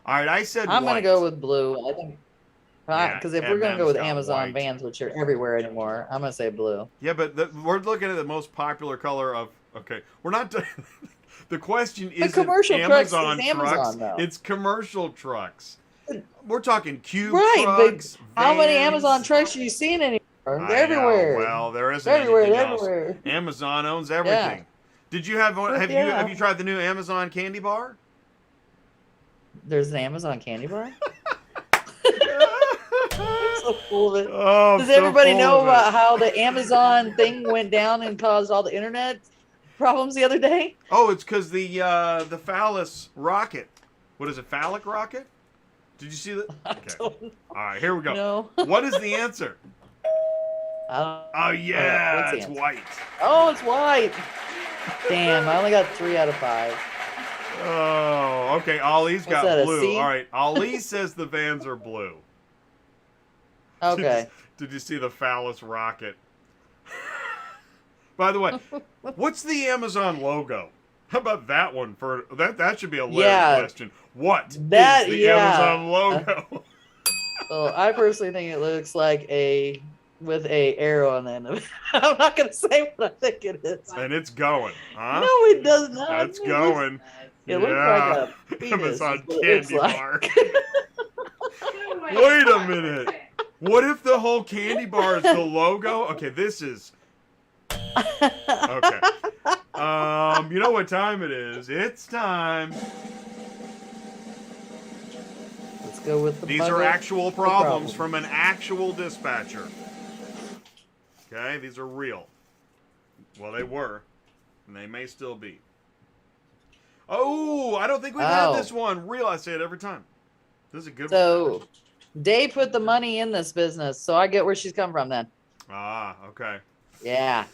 All right, I said I'm white. going to go with blue. I think Yeah, because if we're going to go with M&M's got Amazon white. vans, which are everywhere anymore, I'm going to say blue. Yeah, but we're looking at the most popular color of. Okay, we're not. The question is commercial trucks is Amazon trucks. Amazon, though. It's commercial trucks. We're talking cube Right, trucks, but how many vans. Amazon trucks are you seeing anymore? They're I know. everywhere. Well, there isn't They're everywhere. anything They're else. everywhere. Amazon owns everything. Did you have one? But Have you tried the new Amazon candy bar? There's an Amazon candy bar. I'm so full of it. Oh, Does everybody know about how the Amazon thing went down and caused all the internet problems the other day? Oh, it's because the phallus rocket. What is it? Phallic rocket? Did you see that? Okay. All right, here we go. No. What is the answer? Oh yeah, it's white. Oh, it's white. Damn, I only got 3 out of 5. Oh, okay. Ollie's got that, a blue. C? All right. Ollie says the vans are blue. Okay. Did you see the phallus rocket? By the way, what's the Amazon logo? How about that one for that? That should be a Larry question. What is the Amazon logo? So I personally think it looks like with a arrow on the end of it. I'm not gonna say what I think it is. And it's going, huh? No, it does not. That's going. It looks like a penis. Amazon is what it candy looks bar. Oh Wait a minute. What if the whole candy bar is the logo? Okay, this is. Okay. You know what time it is? It's time. Let's go with the. These are actual problems from an actual dispatcher. Okay, these are real. Well, they were, and they may still be. Oh, I don't think we've had this one. Real, I say it every time. This is a good one. So, Dave put the money in this business, so I get where she's come from then. Ah, okay. Yeah.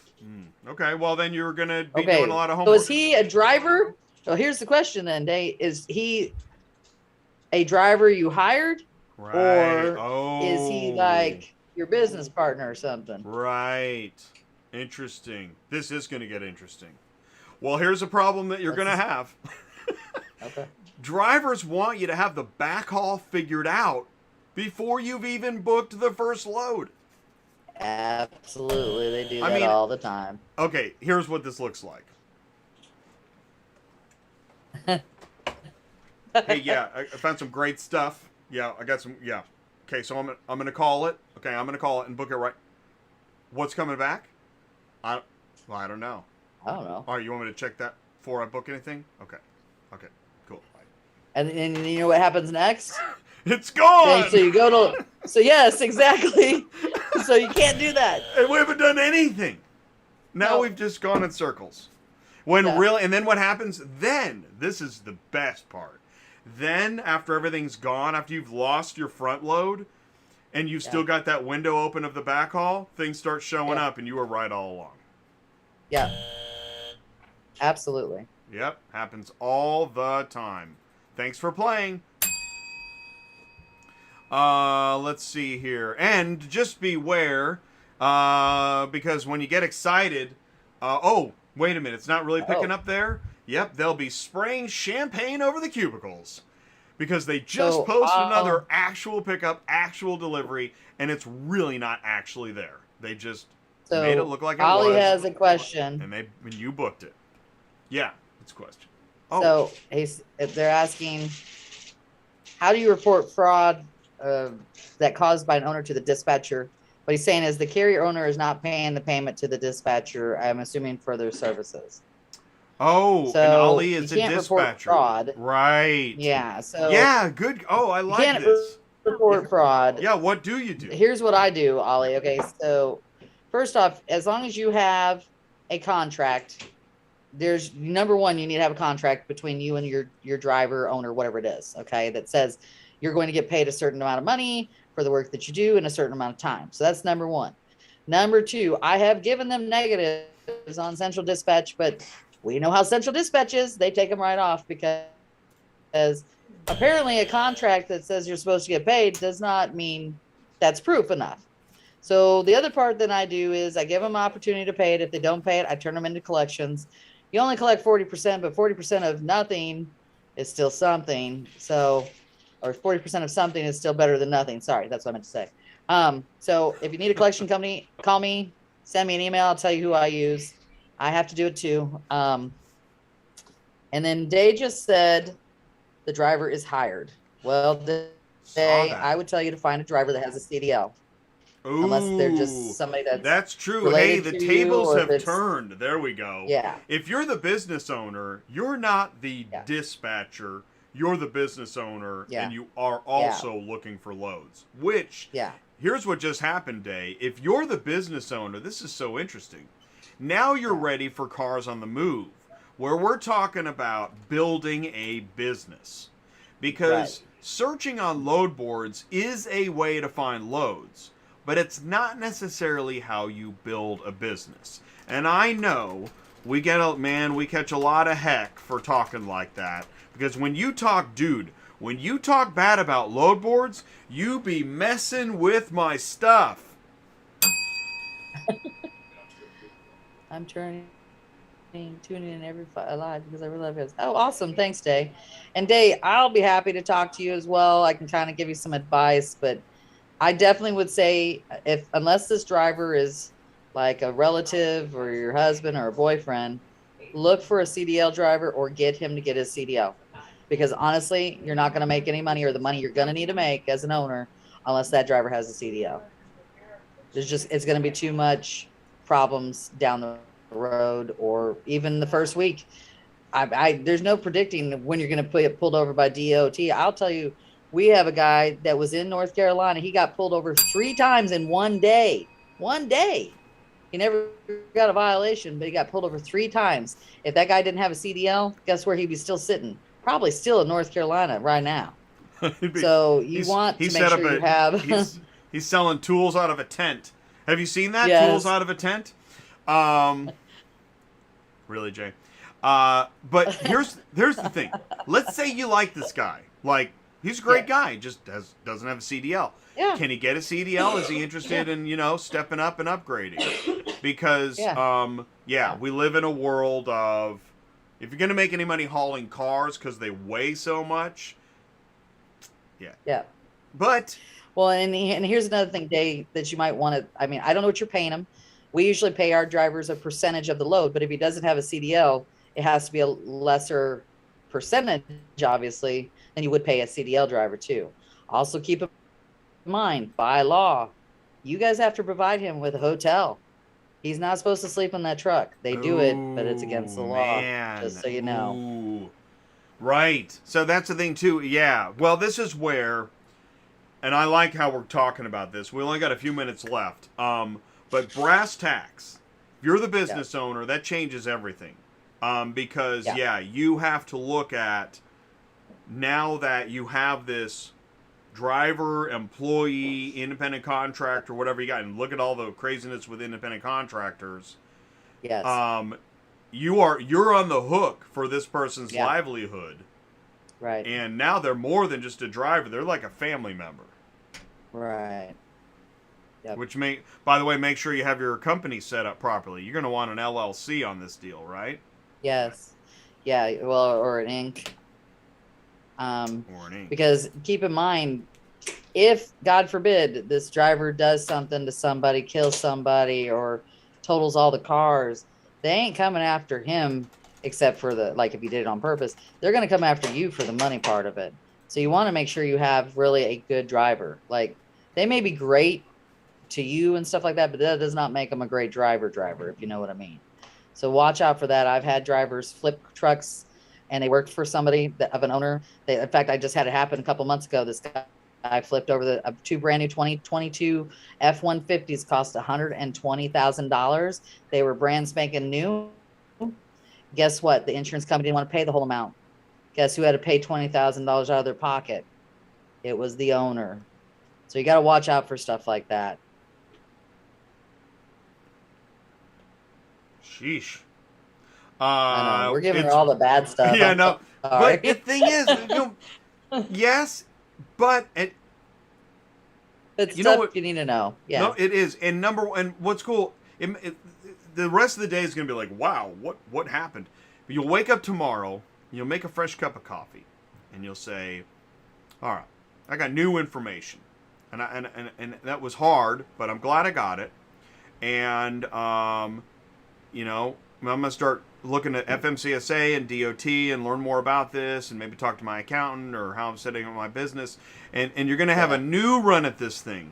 Okay, well then you're gonna be doing a lot of homework. So is he a driver? Well, here's the question then, Dave. Is he a driver you hired? Right. Or is he like your business partner or something? Right. Interesting. This is going to get interesting. Well, here's a problem that you're going to have. Okay. Drivers want you to have the backhaul figured out before you've even booked the first load. Absolutely. They do that all the time. Okay, here's what this looks like. Hey, yeah, I found some great stuff. Yeah, I got some. Yeah. Okay, so I'm gonna call it. Okay, I'm gonna call it and book it right. What's coming back? I don't know. I don't know. All right, you want me to check that before I book anything? Okay. Okay. Cool. And you know what happens next? It's gone. Okay, so you go to. So yes, exactly. So you can't do that. And we haven't done anything. Now we've just gone in circles. And then what happens? Then this is the best part. Then after everything's gone, after you've lost your front load, and you've still got that window open of the backhaul, things start showing up, and you were right all along. Yeah. Absolutely. Yep, happens all the time. Thanks for playing. Let's see here. And just beware, because when you get excited, oh, wait a minute, it's not really picking up there? Yep, they'll be spraying champagne over the cubicles. Because they just posted another actual pickup, actual delivery, and it's really not actually there. They just made it look like it was. Ollie has a question. And you booked it. Yeah, it's a question. Oh. So they're asking, how do you report fraud that caused by an owner to the dispatcher? What he's saying is the carrier owner is not paying the payment to the dispatcher, I'm assuming, for their services. Oh, so and Ollie is a dispatcher. Report fraud. Right. Yeah. So yeah, good. Oh, I like can't this. Report fraud. Yeah, what do you do? Here's what I do, Ollie. Okay, so first off, as long as you have a contract, there's number one, you need to have a contract between you and your driver, owner, whatever it is, okay, that says you're going to get paid a certain amount of money for the work that you do in a certain amount of time. So that's number one. Number two, I have given them negatives on Central Dispatch, but we know how Central Dispatch is. They take them right off because apparently a contract that says you're supposed to get paid does not mean that's proof enough. So the other part that I do is I give them an opportunity to pay it. If they don't pay it, I turn them into collections. You only collect 40%, but 40% of nothing is still something. So, or 40% of something is still better than nothing. Sorry, that's what I meant to say. So if you need a collection company, call me, send me an email. I'll tell you who I use. I have to do it too. And then Day just said the driver is hired. Well, Saw I that. would tell you to find a driver that has a CDL, unless they're just Ooh, somebody that's that's true. Hey, related the to you, tables or if have it's, turned. There we go. yeah, If you're the business owner, you're not the yeah, dispatcher. You're the business owner, and yeah, you are yeah, also looking for loads. Which, yeah, here's what just happened, Day. If you're the business owner, this is so interesting. Now you're yeah, ready for cars on the move, where we're talking about building a business. right. Because searching on load boards is a way to find loads, but it's not necessarily how you build a business. And I know we catch a lot of heck for talking like that, because when you talk bad about load boards, you be messing with my stuff. I'm tuning in every live because I really love it. Oh, awesome. Thanks, Day. And Day, I'll be happy to talk to you as well. I can kind of give you some advice, but I definitely would say, if unless this driver is like a relative or your husband or a boyfriend, look for a CDL driver or get him to get his CDL. Because honestly, you're not going to make any money, or the money you're going to need to make as an owner, unless that driver has a CDL. It's going to be too much problems down the road, or even the first week. There's no predicting when you're going to get pulled over by DOT. I'll tell you, we have a guy that was in North Carolina. He got pulled over 3 times in one day. One day. He never got a violation, but he got pulled over 3 times. If that guy didn't have a CDL, guess where he'd be still sitting? Probably still in North Carolina right now. So you want He to make set up sure you have. he's selling tools out of a tent. Have you seen that? Tools Yes. out of a tent? Um, really, Jay? But here's the thing. Let's say you like this guy. Like, he's a great Yeah. guy. Doesn't have a CDL. Yeah. Can he get a CDL? Is he interested Yeah. in stepping up and upgrading? Because Yeah. Yeah. we live in a world of, if you're gonna make any money hauling cars because they weigh so much, yeah. Yeah. But Well, and here's another thing, Dave, that you might want to. I mean, I don't know what you're paying him. We usually pay our drivers a percentage of the load, but if he doesn't have a CDL, it has to be a lesser percentage, obviously, than you would pay a CDL driver too. Also, keep in mind, by law, you guys have to provide him with a hotel. He's not supposed to sleep in that truck. They do it, but it's against oh the law. man, Just so you know. ooh, right. So that's the thing too. Yeah. Well, this is where, and I like how we're talking about this. We only got a few minutes left. But brass tacks. If you're the business owner, that changes everything. Because Yeah. yeah, you have to look at, now that you have this driver, employee, independent contractor, whatever you got, and look at all the craziness with independent contractors. Yes. You're on the hook for this person's Yeah. livelihood, Right. and now they're more than just a driver; they're like a family member. Right. Yep. Which by the way, make sure you have your company set up properly. You're going to want an LLC on this deal, right? Yes. Yeah. Well, or an Inc. Or an Inc. Because keep in mind, if God forbid this driver does something to somebody, kills somebody, or totals all the cars, they ain't coming after him, except for if he did it on purpose. They're going to come after you for the money part of it. So you want to make sure you have really a good driver. Like, they may be great to you and stuff like that, but that does not make them a great driver, if you know what I mean. So watch out for that. I've had drivers flip trucks, and they worked for somebody of an owner. In fact, I just had it happen a couple months ago. This guy flipped over two brand new 2022 F-150s, cost $120,000. They were brand spanking new. Guess what? The insurance company didn't want to pay the whole amount. Guess who had to pay $20,000 out of their pocket? It was the owner. So you got to watch out for stuff like that. Sheesh. I know. We're giving her all the bad stuff. Yeah, I'm no. sorry. But the thing is, yes, but It's you know stuff what? you need to know. Yeah. No, it is. And what's cool, the rest of the day is going to be like, wow, what happened? But you'll wake up tomorrow, you'll make a fresh cup of coffee, and you'll say, all right, I got new information. And that was hard, but I'm glad I got it. And, I'm going to start looking at FMCSA and DOT and learn more about this and maybe talk to my accountant or how I'm setting up my business. And you're going to have a new run at this thing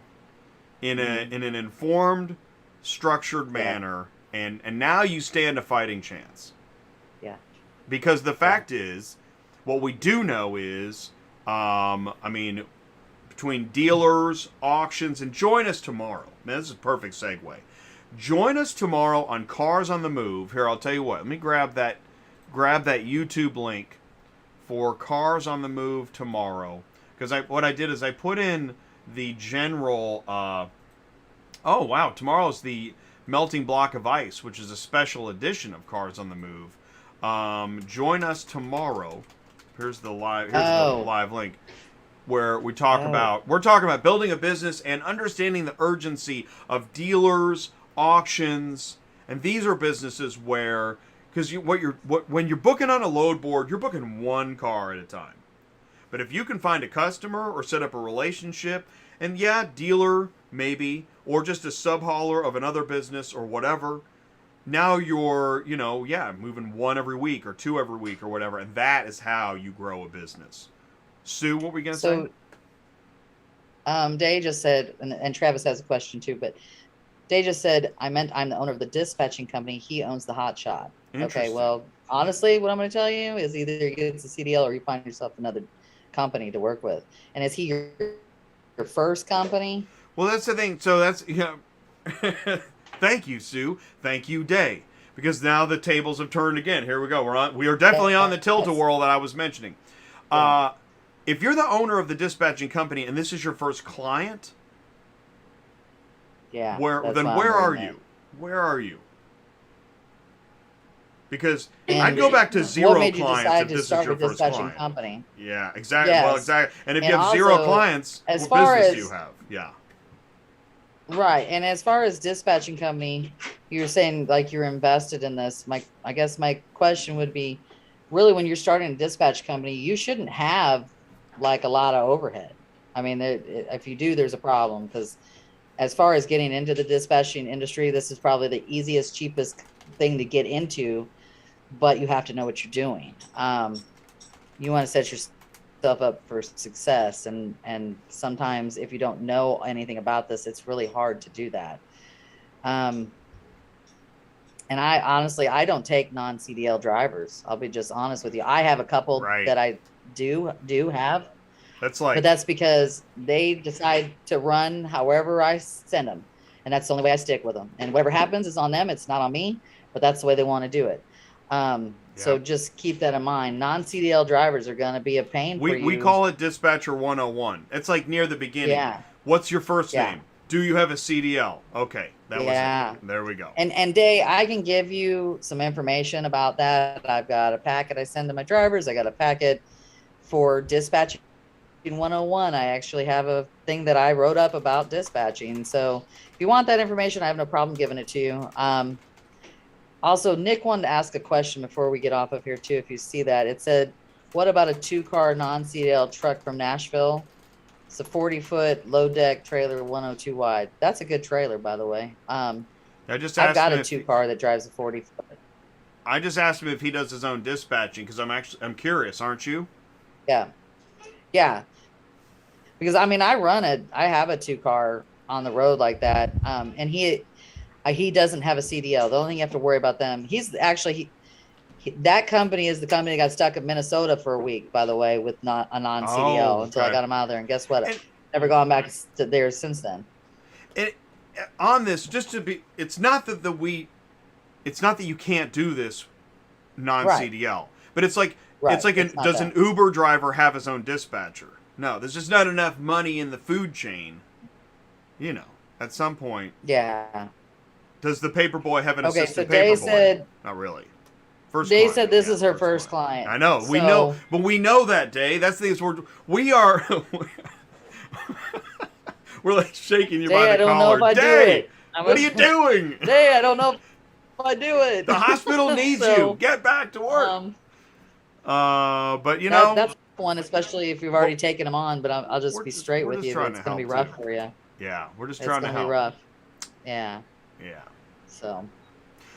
in an informed, structured manner. And now you stand a fighting chance. Yeah. Because the fact is, what we do know is, between dealers, auctions, and join us tomorrow. Man, this is a perfect segue. Join us tomorrow on Cars on the Move. Here, I'll tell you what. Let me grab that YouTube link for Cars on the Move tomorrow. Because what I did is I put in the general. Oh wow! Tomorrow's the Melting Block of Ice, which is a special edition of Cars on the Move. Join us tomorrow. Here's the live link. Where we talk about building a business and understanding the urgency of dealers, auctions, and these are businesses where, because when you're booking on a load board, you're booking one car at a time. But if you can find a customer or set up a relationship, and dealer maybe, or just a sub-hauler of another business or whatever, now you're moving one every week or two every week or whatever, and that is how you grow a business. Sue, what were we going to say? Day just said, and Travis has a question too, but Day just said, I'm the owner of the dispatching company. He owns the hot shot. Okay, well, honestly, what I'm going to tell you is either you get the CDL or you find yourself another company to work with. And is he your first company? Well, that's the thing. So that's, thank you, Sue. Thank you, Day. Because now the tables have turned again. Here we go. We are definitely on the tilt-a-whirl that I was mentioning. If you're the owner of the dispatching company and this is your first client, where are you? Where are you? Because I'd go back to zero clients if this is your first client. Company? Yeah, exactly. Yes. Well, exactly. And if you have zero clients, what business do you have? Yeah. Right. And as far as dispatching company, you're saying like you're invested in this. I guess my question would be, really, when you're starting a dispatch company, you shouldn't have like a lot of overhead. I mean, if you do, there's a problem, because as far as getting into the dispatching industry, this is probably the easiest, cheapest thing to get into, but you have to know what you're doing. You want to set yourself up for success, and sometimes if you don't know anything about this, it's really hard to do that. And I honestly, I don't take non-CDL drivers. I'll be just honest with you. I have a couple that I do have. But that's because they decide to run however I send them. And that's the only way I stick with them. And whatever happens is on them. It's not on me, but that's the way they want to do it. So just keep that in mind. Non-CDL drivers are going to be a pain for you. We call it Dispatcher 101. It's like near the beginning. Yeah. What's your first name? Do you have a CDL? Okay. That was it. There we go. And Day, I can give you some information about that. I've got a packet I send to my drivers. I got a packet for dispatching 101. I actually have a thing that I wrote up about dispatching. So if you want that information, I have no problem giving it to you. Also, Nick wanted to ask a question before we get off of here too. If you see that, it said, what about a 2-car non-CDL truck from Nashville? It's a 40-foot low deck trailer, 102 wide. That's a good trailer, by the way. I've got a 2-car that drives a 40-foot. I just asked him if he does his own dispatching, because I'm curious, aren't you? Yeah. Because I mean, I have a 2-car on the road like that. And he doesn't have a CDL. The only thing you have to worry about them, that company is the company that got stuck in Minnesota for a week, by the way, with not a non-CDL until I got him out of there. And guess what? Never gone back to there since then. On this, it's not that you can't do this non-CDL, but it's like, does an Uber driver have his own dispatcher? No, there's just not enough money in the food chain. At some point. Yeah. Does the paper boy have an assistant paper boy? Said, not really. They said this is her first client. I know. We know, but we know that Day. That's the thing. We are. We're like shaking you by the collar. Day, what are you doing? Day, I don't know if I do it. The hospital needs you. Get back to work. But that's one, especially if you've already taken them on. But I'll just be straight with you. It's going to be rough for you. Yeah, we're just trying to help. It's going to be rough. Yeah. Yeah. So.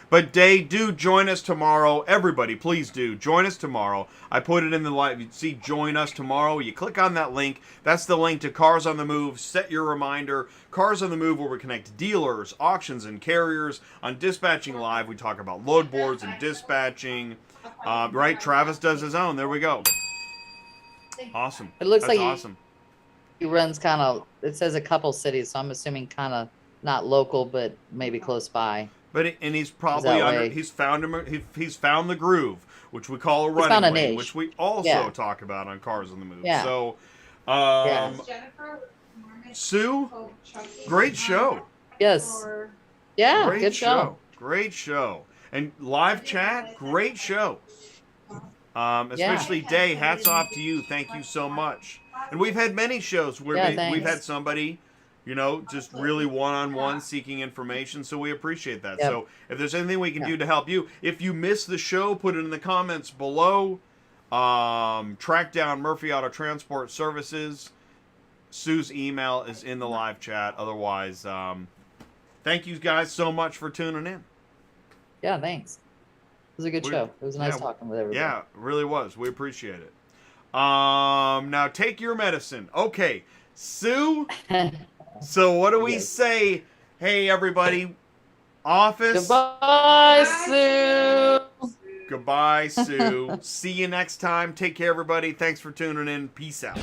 But Day, do join us tomorrow. Everybody, please do join us tomorrow. I put it in the live. You see, join us tomorrow. You click on that link. That's the link to Cars on the Move. Set your reminder. Cars on the Move, where we connect dealers, auctions, and carriers. On Dispatching Live, we talk about load boards and dispatching. Right? Travis does his own. There we go. Awesome. It looks That's like awesome. he runs kind of. It says a couple cities, so I'm assuming kind of not local, but maybe close by. But he's probably that under. way. He's found him. He's found the groove, which we call a He's found running a lane, niche. which we also Yeah. talk about on Cars on the Move. Yeah. So, Jennifer, Margaret, Sue, Hope, Chucky, great show. Yes. or- Yeah. Great Good show. Great show. And live chat, great show. Especially Day, hats off to you. Thank you so much. And we've had many shows where Yeah, we've thanks. had somebody, just really one-on-one seeking information, so we appreciate that. Yep. So if there's anything we can do to help you, if you missed the show, put it in the comments below. Track down Murphy Auto Transport Services. Sue's email is in the live chat. Otherwise, thank you guys so much for tuning in. Yeah. Thanks. It was a good show. It was nice talking with everybody. Yeah, it really was. We appreciate it. Now take your medicine. Okay, Sue. So what do we Yes. say? Hey, everybody. Office. Goodbye, Sue. Goodbye, Sue. See you next time. Take care, everybody. Thanks for tuning in. Peace out.